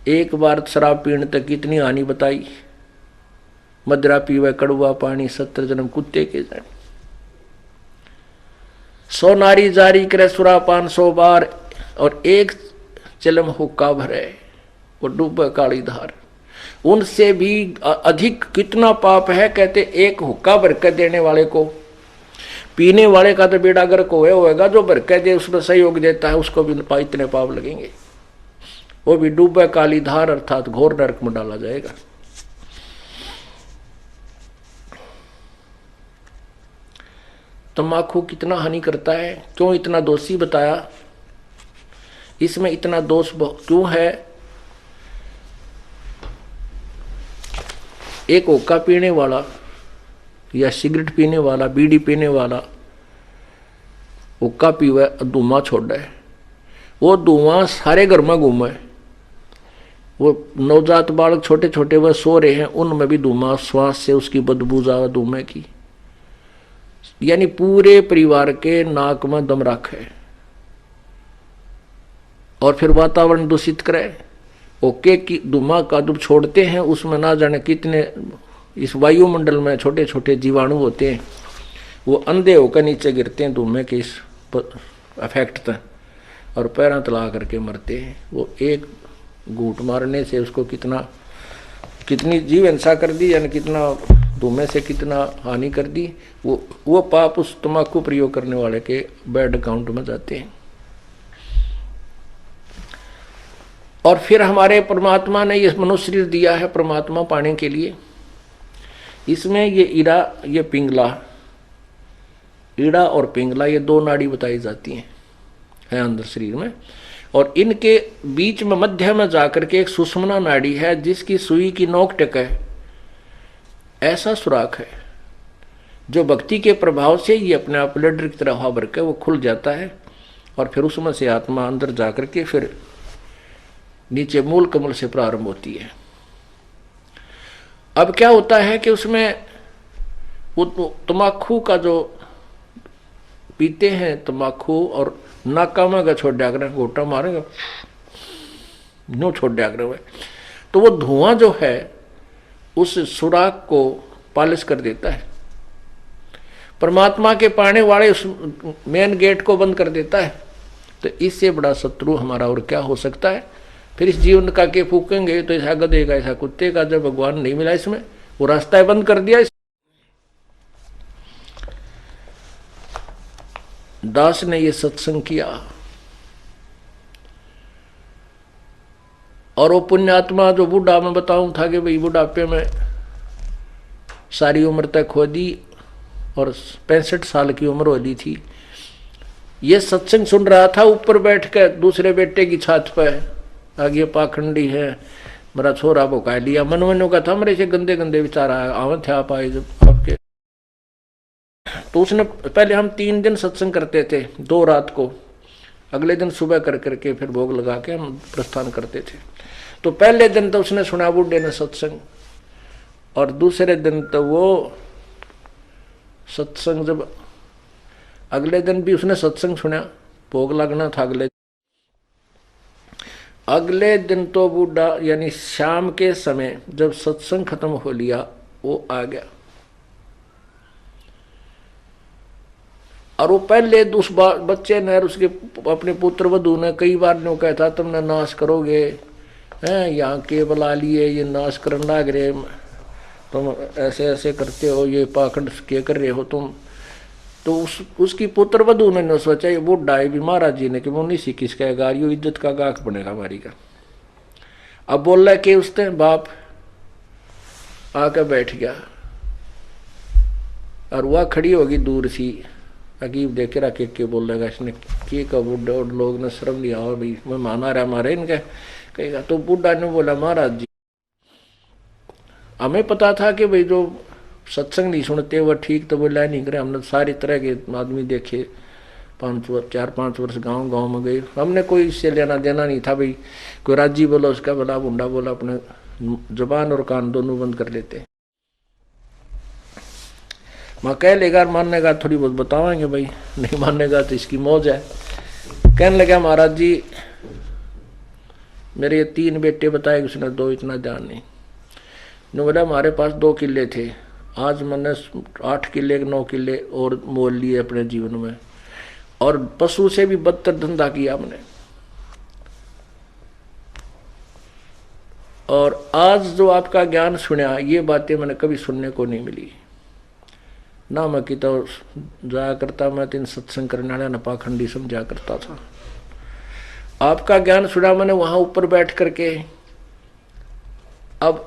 एक बार शराब पीने तक कितनी हानि बताई, मदरा पीवे कड़वा पानी, 70 जन्म कुत्ते के जाने। 100 नारी जारी करे सुरापान 100 बार, और एक चलम हुक्का भरे, वो डूबे काली धार। उनसे भी अधिक कितना पाप है, कहते एक हुक्का भर कर देने वाले को, पीने वाले का तो बेड़ा गर्क होएगा, जो भर कर दे उसमें सहयोग देता है उसको भी इतने पाप लगेंगे, वो भी डूबे काली धार अर्थात घोर नरक में डाला जाएगा। तम्बाकू कितना हानि करता है, क्यों इतना दोषी बताया, इसमें इतना दोष क्यों है। एक हुक्का पीने वाला या सिगरेट पीने वाला, बीड़ी पीने वाला हुक्का पीवे, धुआं छोड़े, वो धुआं सारे घर में घूमे, वो नवजात बालक छोटे छोटे वह सो रहे हैं, उनमें भी धुआं, श्वास से उसकी बदबू जावा धुएं की, यानी पूरे परिवार के नाक में दम रखे और फिर वातावरण दूषित करे। ओके की धुआं का जब छोड़ते हैं उसमें ना जाने कितने इस वायुमंडल में छोटे छोटे जीवाणु होते हैं, वो अंधे होकर नीचे गिरते हैं धुएं के इस इफेक्ट तक, और पैरों तला करके मरते हैं। वो एक घूंट मारने से उसको कितनी जीव हिंसा कर दी, यानी कितना धुएं से कितना हानि कर दी, वो पाप उस तम्बाकू प्रयोग करने वाले के बैड अकाउंट में जाते हैं। और फिर हमारे परमात्मा ने ये मनुष्य शरीर दिया है परमात्मा पाने के लिए। इसमें ये ईड़ा, ये पिंगला, ईड़ा और पिंगला ये 2 नाड़ी बताई जाती हैं अंदर शरीर में, और इनके बीच में मध्य में जाकर के एक सुषुम्ना नाड़ी है जिसकी सुई की नोक टेक है, ऐसा सुराख है जो भक्ति के प्रभाव से ये अपने आप लड्डर की तरह हवा भर के वो खुल जाता है, और फिर उसमें से आत्मा अंदर जाकर के फिर नीचे मूल कमल से प्रारंभ होती है। अब क्या होता है कि उसमें वो तम्बाकू का जो पीते हैं तम्बाकू और नाका में छोड़ दिया करें, घोटा मारेंगे नो छोड़ दिया करें, तो वो धुआं जो है उस सुराग को पालिश कर देता है, परमात्मा के पाने वाले उस मेन गेट को बंद कर देता है। तो इससे बड़ा शत्रु हमारा और क्या हो सकता है। फिर इस जीवन का के फूकेंगे तो ऐसा गधे का ऐसा कुत्ते का, जब भगवान नहीं मिला इसमें, वो रास्ता बंद कर दिया। दास ने ये सत्संग किया और वो पुण्यात्मा जो बूढ़ा मैं बताऊं था कि भाई बुढ़ापे में सारी उम्र तक खो दी और 65 साल की उम्र हो ली थी, ये सत्संग सुन रहा था ऊपर बैठ कर दूसरे बेटे की छत पर, आगे पाखंडी है मेरा छोरा भुका लिया, मनवनों का था मेरे से गंदे गंदे विचार आवे थे आप आए जब आपके। तो उसने पहले हम 3 दिन सत्संग करते थे, 2 रात को, अगले दिन सुबह कर करके फिर भोग लगा के हम प्रस्थान करते थे। तो पहले दिन तो उसने सुना बूढ़े ने सत्संग, और दूसरे दिन तो वो सत्संग, जब अगले दिन भी उसने सत्संग सुना, भोग लगना था अगले दिन तो बूढ़ा यानी शाम के समय जब सत्संग खत्म हो लिया वो आ गया, और वो पहले उस बच्चे ने उसके अपने पुत्र वधू ने कई बार न्यू कहता तुमने नाश करोगे हैं, यहाँ के बुला लिए ये नाश करने लग रहे, तुम ऐसे ऐसे करते हो, ये पाखंड क्या कर रहे हो तुम। तो उसकी पुत्र वधू ने सोचा ये बूढ़ा है भी महाराज जी ने कि वो नहीं सी किस कहेगा, यो इज्जत का गाक बनेगा हमारी का। अब बोल रहा कि उसने बाप आकर बैठ गया और वह खड़ी होगी दूर सी, अकीब देखे रखे के बोल रहेगा इसने के का बूढ़ा, और लोग ने शर्म लिया और भाई मैं माना रहा मारे इनके कहेगा। तो बूढ़ा ने बोला महाराज जी हमें पता था कि भाई जो सत्संग नहीं सुनते वह ठीक तो बोला नहीं करे, हमने सारी तरह के आदमी देखे, 4-5 वर्ष गांव में गए, हमने कोई इससे लेना देना नहीं था भाई, कोई राजी बोला उसका बोला, बुंडा बोला, अपने जुबान और कान दोनों बंद कर लेते। मैं कह लेगा मानने का थोड़ी बहुत बतावाएंगे भाई, नहीं मानने का तो इसकी मौज है। कहने लगा महाराज जी मेरे ये 3 बेटे बताए, उसने 2 इतना ध्यान नहीं। ने बोला हमारे पास 2 किले थे, आज मैंने 8 किले 9 किले और मोल लिए अपने जीवन में, और पशु से भी बदतर धंधा किया हमने, और आज जो आपका ज्ञान सुना ये बातें मैंने कभी सुनने को नहीं मिली ना। मैं कि तो जाया करता, मैं 3 सत्संग करने वाला न पाखंडी समझा करता था, आपका ज्ञान सुना मैंने वहां ऊपर बैठ करके। अब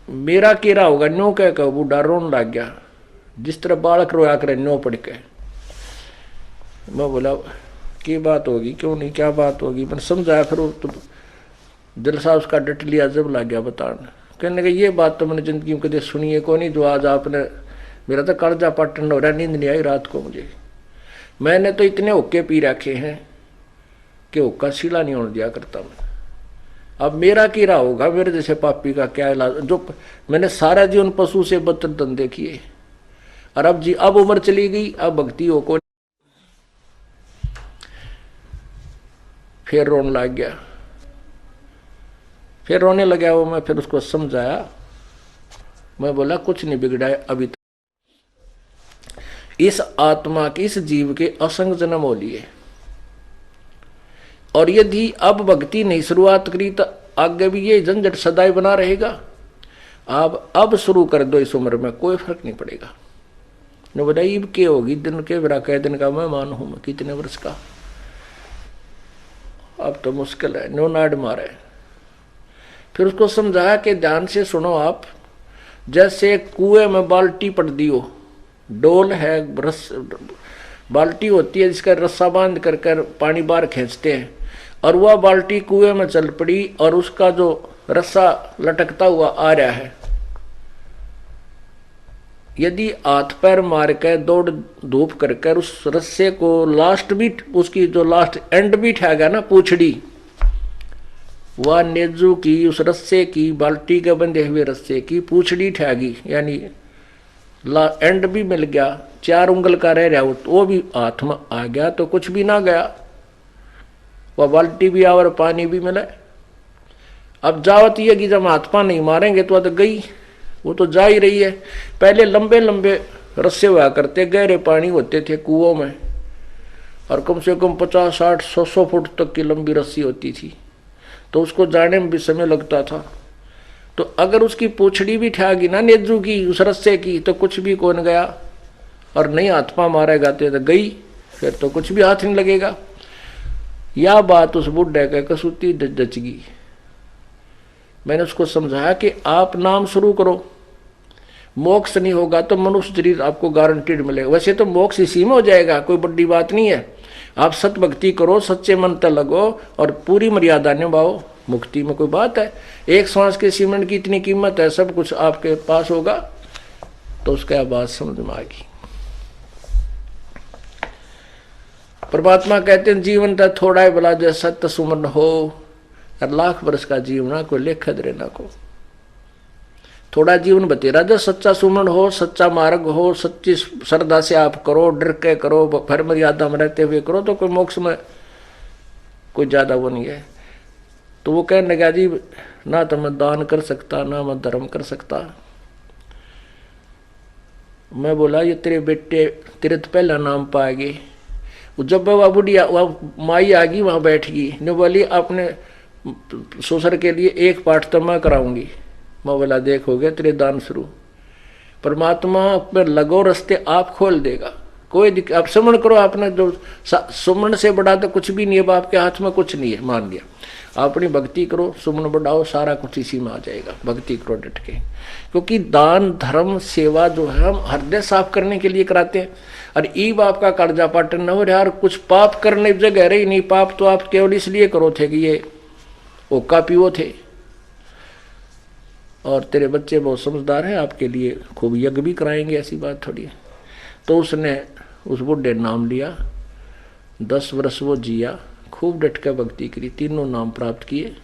मेरा केरा होगा न्यो कह कर बूढ़ा रोन लग गया, जिस तरह बालक रोया करे न्यो पड़ के। मैं बोला की बात होगी, क्यों नहीं क्या बात होगी, मैंने समझाया। फिर तो दिल सा उसका डट लिया, जब लग गया बताने। कहने लगा ये बात तो मैंने जिंदगी में कभी सुनी है को नहीं, जो आज आपने, मेरा तो कर्जा पटन हो रहा, नींद नहीं आई रात को मुझे। मैंने तो इतने हुक्के पी रखे हैं कि हुक्का सीला नहीं होने दिया करता मैं। अब मेरा कीड़ा होगा, मेरे जैसे पापी का क्या इलाज, जो मैंने सारा जीवन पशु से बदतर धंधे किए, और अब जी अब उम्र चली गई, अब भक्ति हो को। फिर रोने लग गया, फिर रोने लगा वो। मैं फिर उसको समझाया, मैं बोला कुछ नहीं बिगड़ा है अभी तक, इस आत्मा के इस जीव के असंग जन्म हो लिए, और यदि अब भक्ति नहीं शुरुआत करी तो आगे भी ये झंझट सदाई बना रहेगा। आप अब शुरू कर दो इस उम्र में, कोई फर्क नहीं पड़ेगा। न बताइए अब क्या होगी, दिन के बरा कह दिन का मैं मान हूं, मैं कितने वर्ष का, अब तो मुश्किल है, नो नाड मारे। फिर उसको समझाया कि ध्यान से सुनो आप, जैसे कुएं में बाल्टी पड़ दी हो, डोल है, बाल्टी होती है जिसका रस्सा बांध कर पानी बाहर खींचते हैं, और वह बाल्टी कुएं में चल पड़ी और उसका जो रस्सा लटकता हुआ आ रहा है। यदि हाथ पैर मार कर दौड़ धूप कर उस रस्से को लास्ट बीट, उसकी जो लास्ट एंड बीट है गया ना पूछड़ी, वह नेजू की उस रस्से की, बाल्टी के बंधे हुए रस्से की पूछड़ी ठहगी, यानी एंड भी मिल गया, 4 उंगल का रह रहा वो भी हाथ में आ गया तो कुछ भी ना गया, वह बाल्टी भी और पानी भी मिले। अब जावत ये कि जब हाथ पा नहीं मारेंगे तो गई, वो तो जा ही रही है। पहले लंबे लंबे रस्से हुआ करते, गहरे पानी होते थे कुओं में, और कम से कम 50, 60, 100 फुट तक की लंबी रस्सी होती थी, तो उसको जाने में भी समय लगता था। तो अगर उसकी पूछड़ी भी ठा ना नेजू की उस रस्से की तो कुछ भी कौन गया, और नहीं हाथ पा मारेगा तो गई, फिर तो कुछ भी हाथ नहीं लगेगा। यह बात उस बुढ़े के कसूती जच गई। मैंने उसको समझाया कि आप नाम शुरू करो, मोक्ष नहीं होगा तो मनुष्य शरीर आपको गारंटीड मिलेगा। वैसे तो मोक्ष इसी में हो जाएगा, कोई बड़ी बात नहीं है। आप सत भक्ति करो, सच्चे मन तक लगो और पूरी मर्यादा निभाओ, मुक्ति में कोई बात है। एक सांस के सीमेंट की इतनी कीमत है, सब कुछ आपके पास होगा। तो उसके बात समझ में आ गई। परमात्मा कहते हैं जीवन तो थोड़ा ही भला जो सत्य सुमन हो, और लाख वर्ष का जीवन कोई लेखा दे ना को। थोड़ा जीवन बतेरा जो सच्चा सुमन हो, सच्चा मार्ग हो, सच्ची श्रद्धा से आप करो, डर के करो, फिर मर्यादा में रहते हुए करो, तो कोई मोक्ष में कोई ज्यादा वो नहीं है। तो वो कहने लगा जी ना तो मैं दान कर सकता, ना मैं धर्म कर सकता। मैं बोला ये तेरे बेटे तेरे तो पहला नाम पाएगी। जब वह बुढ़िया वह माई आ गई वहां बैठ गई, ने बोली अपने ससुर के लिए एक पाठ तो मैं कराऊंगी। मैं बोला देखोगे तेरे दान शुरू। परमात्मा पर लगो रास्ते आप खोल देगा, कोई दिक्कत। आप सुमन करो, आपने जो सुमन से बड़ा तो कुछ भी नहीं है, आपके हाथ में कुछ नहीं है, मान लिया। अपनी भक्ति करो, सुमन बढ़ाओ, सारा कुछ इसी में आ जाएगा। भक्ति करो डट के, क्योंकि दान धर्म सेवा जो है हम हृदय साफ करने के लिए कराते हैं। और ई बाप का कर्जा पाटन न हो रहा, और कुछ पाप करने की जगह रही नहीं। पाप तो आप केवल इसलिए करो थे कि ये ओका पीओ थे, और तेरे बच्चे बहुत समझदार हैं, आपके लिए खूब यज्ञ भी कराएंगे, ऐसी बात थोड़ी है। तो उसने उस बुढ़े नाम लिया, 10 वर्ष वो जिया, खूब डट कर भक्ति करी, 3 नाम प्राप्त किए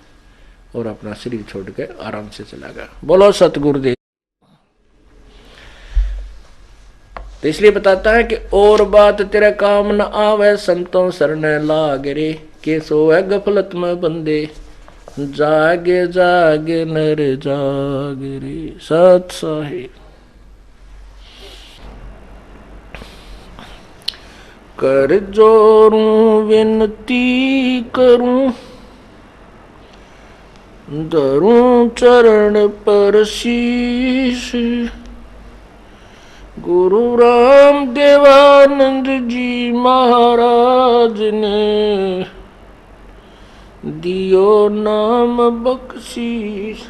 और अपना शरीर छोड़ के आराम से चला गया। बोलो सतगुरुदेव। तो इसलिए बताता है कि और बात तेरे काम न आवे, संतों शरण लाग रे, के सोए गफलत में बंदे, जागे जागे नर जाग रे। सत साहिब कर जोरूं विनती करूं, धरूं चरण पर शीश, गुरु राम देवानंद जी महाराज ने दियो नाम बख्शीश।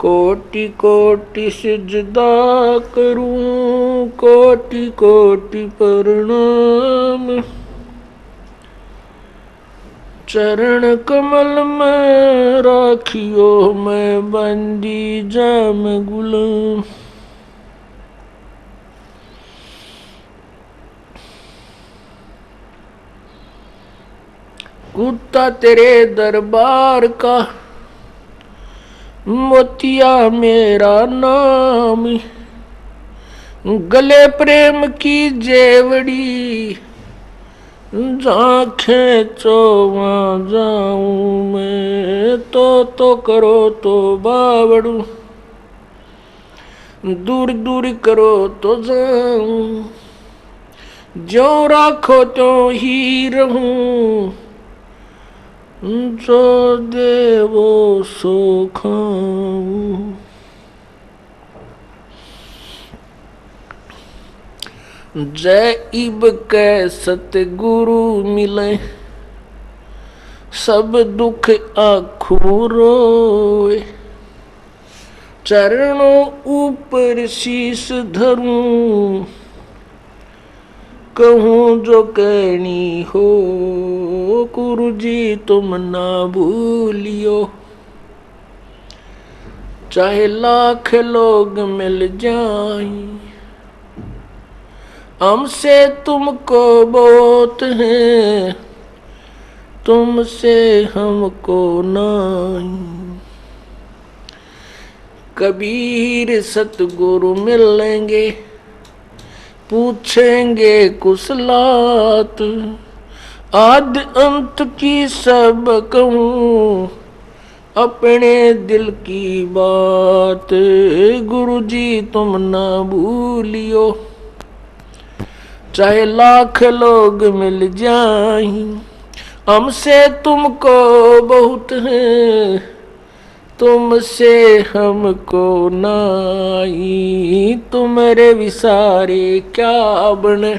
कोटि कोटि सिजदा करूं, कोटि कोटि प्रणाम, चरण कमल में राखियो मैं बंदी जाम गुलाम। कुत्ता तेरे दरबार का, मोतिया मेरा नाम, गले प्रेम की जेवड़ी, जहाँ खेचो वहाँ जाऊं मैं, तो करो तो बावड़ू, दूर दूर करो तो जाऊं, ज्यों राखो त्यों ही रहूं, जो देवो सो खाऊं। जय इब कै सतगुरु मिले, सब दुख आखू रोए, चरणों ऊपर शीश धरूं, कहूँ जो कहनी हो, गुरु जी तुम ना भूलियो, चाहे लाख लोग मिल जाएं, हमसे तुमको बहुत है, तुमसे हमको नहीं। कबीर सतगुरु मिलेंगे, पूछेंगे कुशलात, आद अंत की सब कहूँ, अपने दिल की बात। गुरु जी तुम ना भूलियो, चाहे लाख लोग मिल जाएं, हमसे तुमको बहुत है, तुमसे हमको नाई। तुम्हारे विसारे क्या बने,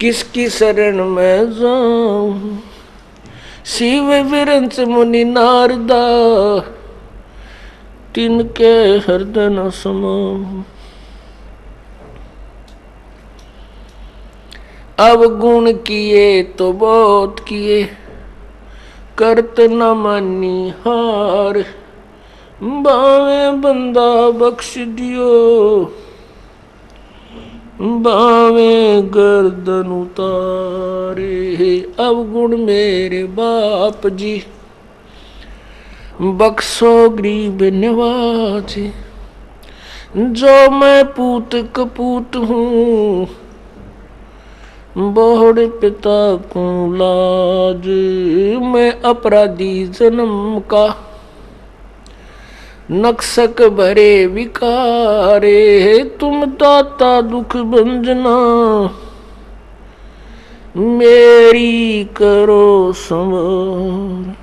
किसकी शरण में जाऊं, शिव विरंच मुनि नारदा, तिनके हृदय न समाऊं। अवगुण किए तो बहुत किए, करत न मानी हार, बावे बंदा बख्श दियो, बावे गर्दन उतारे। अवगुण मेरे बाप जी, बख्शो गरीब निवाजे, जो मैं पूत कपूत हूँ, बोहड़ पिता को लाज। मैं अपराधी जन्म का, नक्सक भरे विकारे, तुम दाता दुख भंजना, मेरी करो संवार।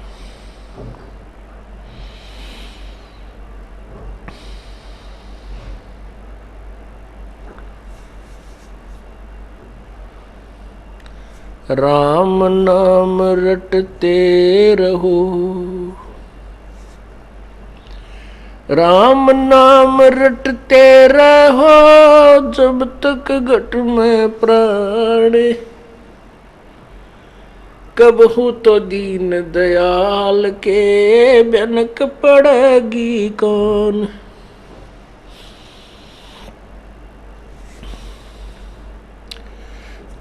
राम नाम रटते रहो, राम नाम रटते रहो, जब तक घट में प्राण। कबहू तो दीन दयाल के भनक पड़ेगी कौन।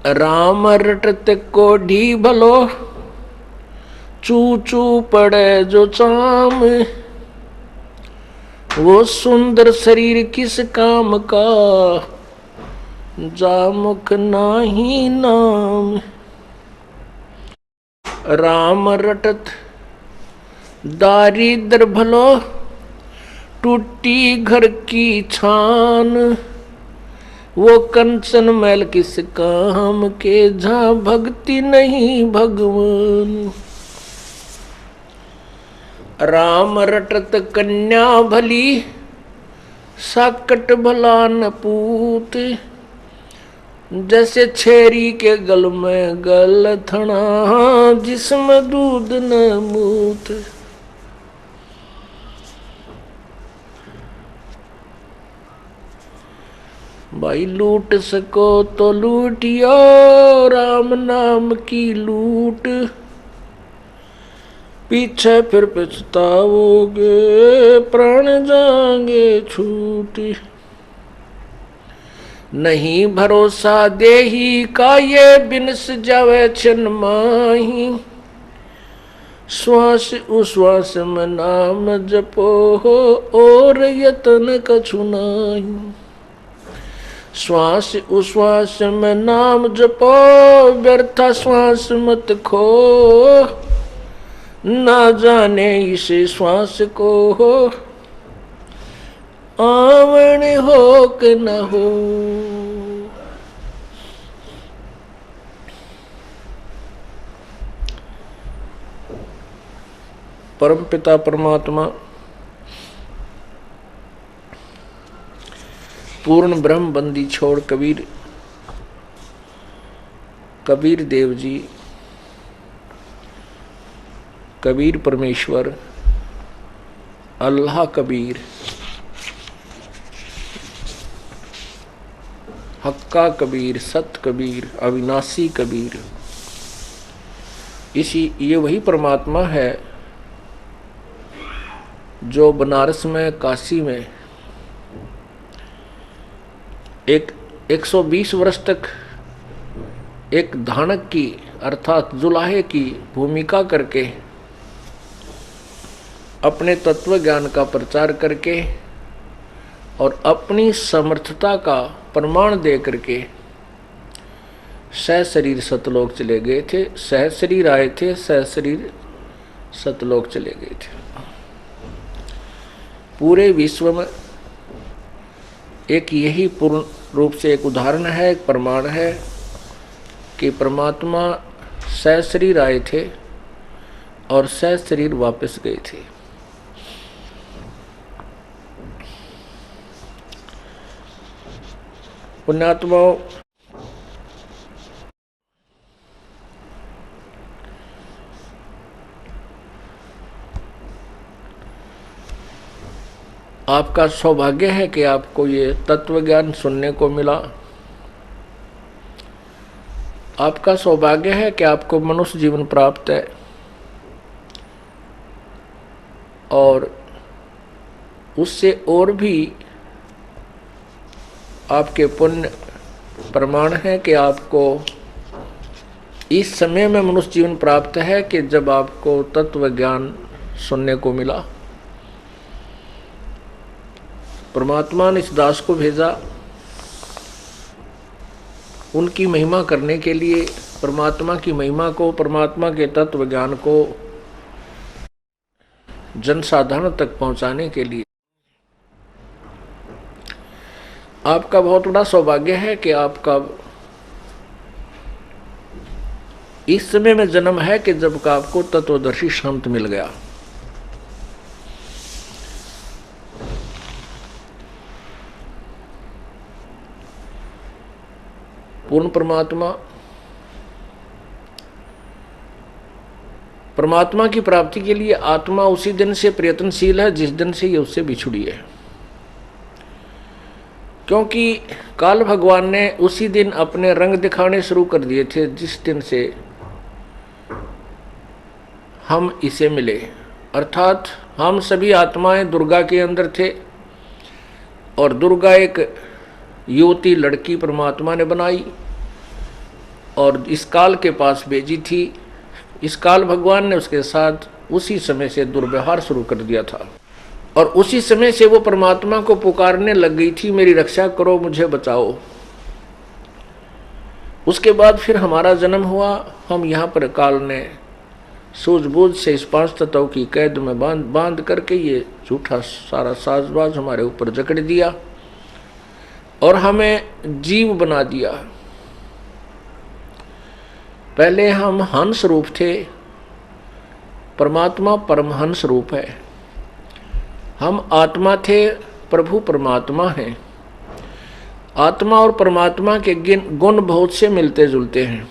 राम रटते कोढ़ी भलो, चू चू पड़े जो चाम। वो सुंदर शरीर किस काम का, जामुख नाही नाम। राम रटत दारिद्र भलो, टूटी घर की छान। वो कंचन मैल किस काम के, जहाँ भक्ति नहीं भगवान। राम रटत कन्या भली, साकट भला न पूत। जैसे छेरी के गल में गल थना, जिसमें दूध न मूत। भाई लूट सको तो लूटियो, राम नाम की लूट। पीछे फिर पछताओगे, प्राण जाएंगे छूट। नहीं भरोसा देही का, ये बिनस जावे छन माही। श्वास उश्वास में नाम जपो हो, और यतन कछु नाही। श्वास उश्वास में नाम जपो, व्यर्था श्वास मत खो। ना जाने इसे श्वास को हो, आवन हो कि न हो। परम पिता परमात्मा पूर्ण ब्रह्म बंदी छोड़ कबीर देव जी, कबीर परमेश्वर, अल्लाह कबीर, हक्का कबीर, सत कबीर, अविनाशी कबीर, ये वही परमात्मा है जो बनारस में, काशी में 120 वर्ष तक एक धानक की अर्थात जुलाहे की भूमिका करके अपने तत्व ज्ञान का प्रचार करके और अपनी समर्थता का प्रमाण दे करके सह शरीर सतलोक चले गए थे। सह शरीर आए थे, सह शरीर सतलोक चले गए थे। पूरे विश्व में एक यही पूर्ण रूप से एक उदाहरण है, एक प्रमाण है कि परमात्मा सह शरीर आए थे और सह शरीर वापस गए थे। पुण्यात्माओं, आपका सौभाग्य है कि आपको ये तत्व ज्ञान सुनने को मिला। आपका सौभाग्य है कि आपको मनुष्य जीवन प्राप्त है और उससे और भी आपके पुण्य प्रमाण है कि आपको इस समय में मनुष्य जीवन प्राप्त है कि जब आपको तत्व ज्ञान सुनने को मिला। परमात्मा ने इस दास को भेजा उनकी महिमा करने के लिए, परमात्मा की महिमा को, परमात्मा के तत्व ज्ञान को जनसाधारण तक पहुंचाने के लिए। आपका बहुत बड़ा सौभाग्य है कि आपका इस समय में जन्म है कि जब का आपको तत्वदर्शी संत मिल गया। पूर्ण परमात्मा की प्राप्ति के लिए आत्मा उसी दिन से प्रयत्नशील है जिस दिन से ये उससे बिछुड़ी है, क्योंकि काल भगवान ने उसी दिन अपने रंग दिखाने शुरू कर दिए थे जिस दिन से हम इसे मिले। अर्थात हम सभी आत्माएं दुर्गा के अंदर थे और दुर्गा एक युवती लड़की परमात्मा ने बनाई और इस काल के पास भेजी थी। इस काल भगवान ने उसके साथ उसी समय से दुर्व्यवहार शुरू कर दिया था और उसी समय से वो परमात्मा को पुकारने लग गई थी, मेरी रक्षा करो, मुझे बचाओ। उसके बाद फिर हमारा जन्म हुआ। हम यहाँ पर काल ने सूझबूझ से इस 5 तत्वों की कैद में बांध करके ये झूठा सारा साजबाज हमारे ऊपर जकड़ दिया और हमें जीव बना दिया। पहले हम हंस रूप थे, परमात्मा परमहंस रूप है। हम आत्मा थे, प्रभु परमात्मा हैं। आत्मा और परमात्मा के गुण बहुत से मिलते जुलते हैं,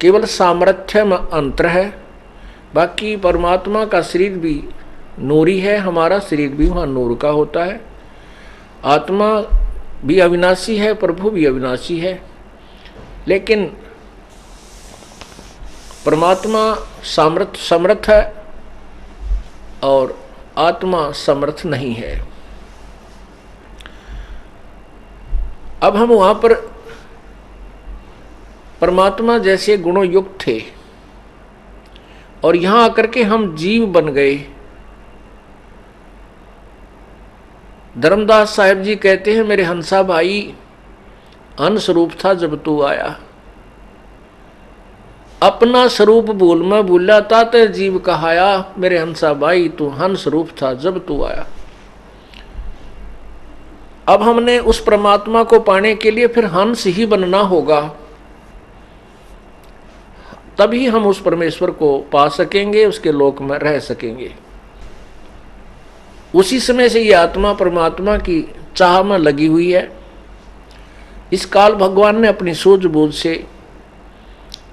केवल सामर्थ्य में अंतर है। बाकी परमात्मा का शरीर भी नूरी है, हमारा शरीर भी वहाँ नूर का होता है। आत्मा भी अविनाशी है, प्रभु भी अविनाशी है, लेकिन परमात्मा समर्थ है और आत्मा समर्थ नहीं है। अब हम वहां पर परमात्मा जैसे गुणों युक्त थे और यहां आकर के हम जीव बन गए। धर्मदास साहिब जी कहते हैं, मेरे हंसा भाई अंश रूप था जब तू आया, अपना स्वरूप भूल में भूला ताते जीव कहाया। मेरे हंसा भाई तू हंस रूप था जब तू आया। अब हमने उस परमात्मा को पाने के लिए फिर हंस ही बनना होगा, तभी हम उस परमेश्वर को पा सकेंगे, उसके लोक में रह सकेंगे। उसी समय से ये आत्मा परमात्मा की चाह में लगी हुई है। इस काल भगवान ने अपनी सूझबूझ से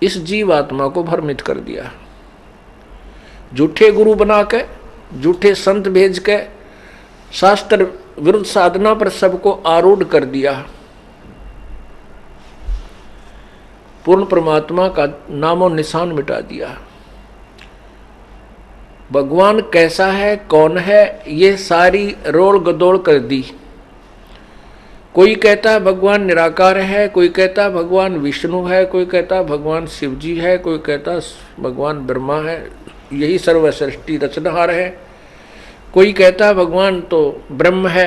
इस जीव आत्मा को भ्रमित कर दिया। झूठे गुरु बना के, झूठे संत भेज के शास्त्र विरुद्ध साधना पर सबको आरूढ़ कर दिया। पूर्ण परमात्मा का नामो निशान मिटा दिया। भगवान कैसा है, कौन है, ये सारी रोल गदोड़ कर दी। कोई कहता है भगवान निराकार है, कोई कहता है भगवान विष्णु है, कोई कहता है भगवान शिव जी है, कोई कहता है भगवान ब्रह्मा है। यही सर्वसृष्टि रचनहार है। कोई कहता है भगवान तो ब्रह्म है।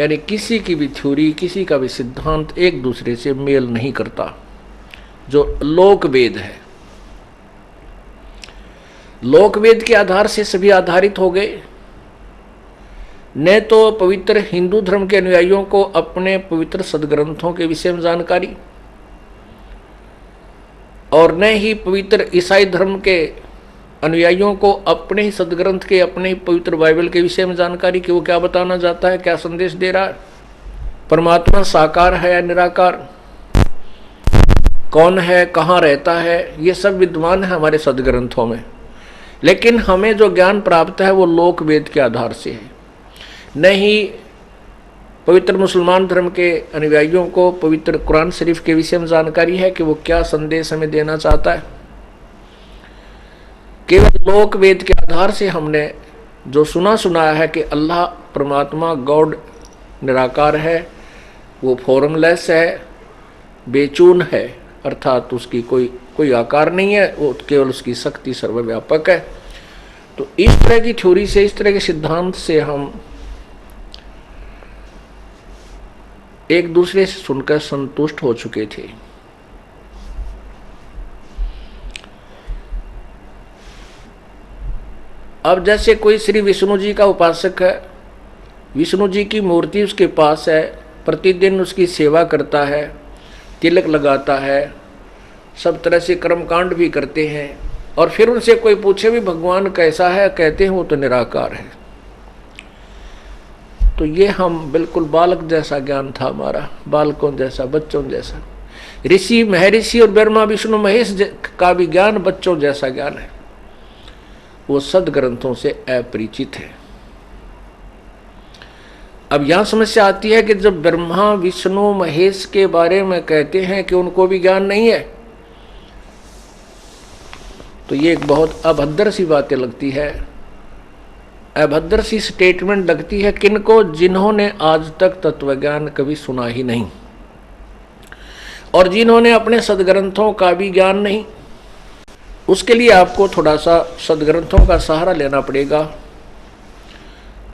यानी किसी की भी थ्योरी, किसी का भी सिद्धांत एक दूसरे से मेल नहीं करता। जो लोकवेद है, लोकवेद के आधार से सभी आधारित हो गए। न तो पवित्र हिंदू धर्म के अनुयायियों को अपने पवित्र सदग्रंथों के विषय में जानकारी, और न ही पवित्र ईसाई धर्म के अनुयायियों को अपने ही सदग्रंथ के, अपने ही पवित्र बाइबल के विषय में जानकारी कि वो क्या बताना चाहता है, क्या संदेश दे रहा है, परमात्मा साकार है या निराकार, कौन है, कहाँ रहता है, ये सब विद्वान है हमारे सदग्रंथों में। लेकिन हमें जो ज्ञान प्राप्त है वो लोक वेद के आधार से है। नहीं पवित्र मुसलमान धर्म के अनुयायियों को पवित्र कुरान शरीफ के विषय में जानकारी है कि वो क्या संदेश हमें देना चाहता है। केवल लोक वेद के आधार से हमने जो सुनाया है कि अल्लाह परमात्मा गॉड निराकार है, वो फॉर्मलेस है, बेचून है, अर्थात उसकी कोई आकार नहीं है, वो केवल उसकी शक्ति सर्वव्यापक है। तो इस तरह की थ्योरी से, इस तरह के सिद्धांत से हम एक दूसरे से सुनकर संतुष्ट हो चुके थे। अब जैसे कोई श्री विष्णु जी का उपासक है, विष्णु जी की मूर्ति उसके पास है, प्रतिदिन उसकी सेवा करता है, तिलक लगाता है, सब तरह से कर्मकांड भी करते हैं, और फिर उनसे कोई पूछे भी भगवान कैसा है, कहते हैं वो तो निराकार है। तो ये हम बिल्कुल बालक जैसा ज्ञान था हमारा, बालकों जैसा, बच्चों जैसा। ऋषि महर्षि और ब्रह्मा विष्णु महेश का भी ज्ञान बच्चों जैसा ज्ञान है, वो सदग्रंथों से अपरिचित है। अब यहां समस्या आती है कि जब ब्रह्मा विष्णु महेश के बारे में कहते हैं कि उनको भी ज्ञान नहीं है, तो ये एक बहुत अभद्र सी बातें लगती है, अभद्र सी स्टेटमेंट लगती है किनको, जिन्होंने आज तक तत्वज्ञान कभी सुना ही नहीं और जिन्होंने अपने सदग्रंथों का भी ज्ञान नहीं। उसके लिए आपको थोड़ा सा सदग्रंथों का सहारा लेना पड़ेगा।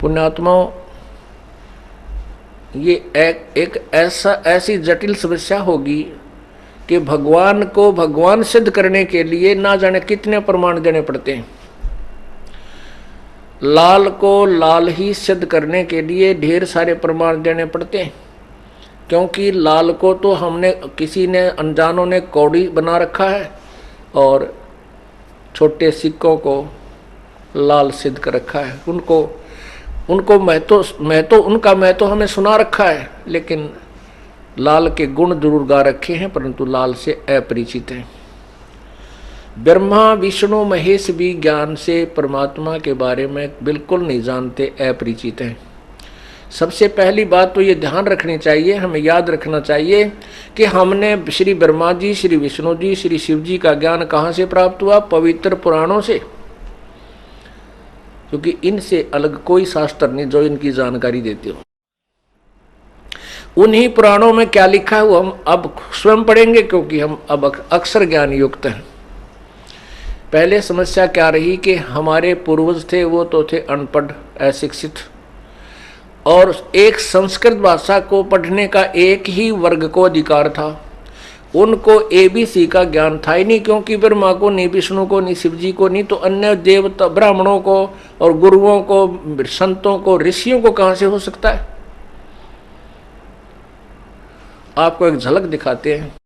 पुण्यात्माओं, ये एक ऐसी जटिल समस्या होगी कि भगवान को भगवान सिद्ध करने के लिए ना जाने कितने प्रमाण देने पड़ते हैं। लाल को लाल ही सिद्ध करने के लिए ढेर सारे प्रमाण देने पड़ते हैं, क्योंकि लाल को तो हमने, किसी ने, अनजानों ने कौड़ी बना रखा है और छोटे सिक्कों को लाल सिद्ध कर रखा है। उनको महत्व हमें सुना रखा है, लेकिन लाल के गुण जरूर गा रखे हैं, परंतु लाल से अपरिचित हैं। ब्रह्मा विष्णु महेश भी ज्ञान से परमात्मा के बारे में बिल्कुल नहीं जानते, अपरिचित हैं। सबसे पहली बात तो ये ध्यान रखनी चाहिए, हमें याद रखना चाहिए कि हमने श्री ब्रह्मा जी, श्री विष्णु जी, श्री शिव जी का ज्ञान कहाँ से प्राप्त हुआ? पवित्र पुराणों से, क्योंकि इनसे अलग कोई शास्त्र नहीं जो इनकी जानकारी देते हो। उन्हीं पुराणों में क्या लिखा है वो हम अब स्वयं पढ़ेंगे, क्योंकि हम अब अक्षर ज्ञान युक्त हैं। पहले समस्या क्या रही कि हमारे पूर्वज थे वो तो थे अनपढ़, अशिक्षित, और एक संस्कृत भाषा को पढ़ने का एक ही वर्ग को अधिकार था। उनको ABC का ज्ञान था ही नहीं, क्योंकि ब्रह्मा को नहीं, विष्णु को नहीं, शिव जी को नहीं, तो अन्य देवता ब्राह्मणों को और गुरुओं को, संतों को, ऋषियों को कहाँ से हो सकता है? आपको एक झलक दिखाते हैं।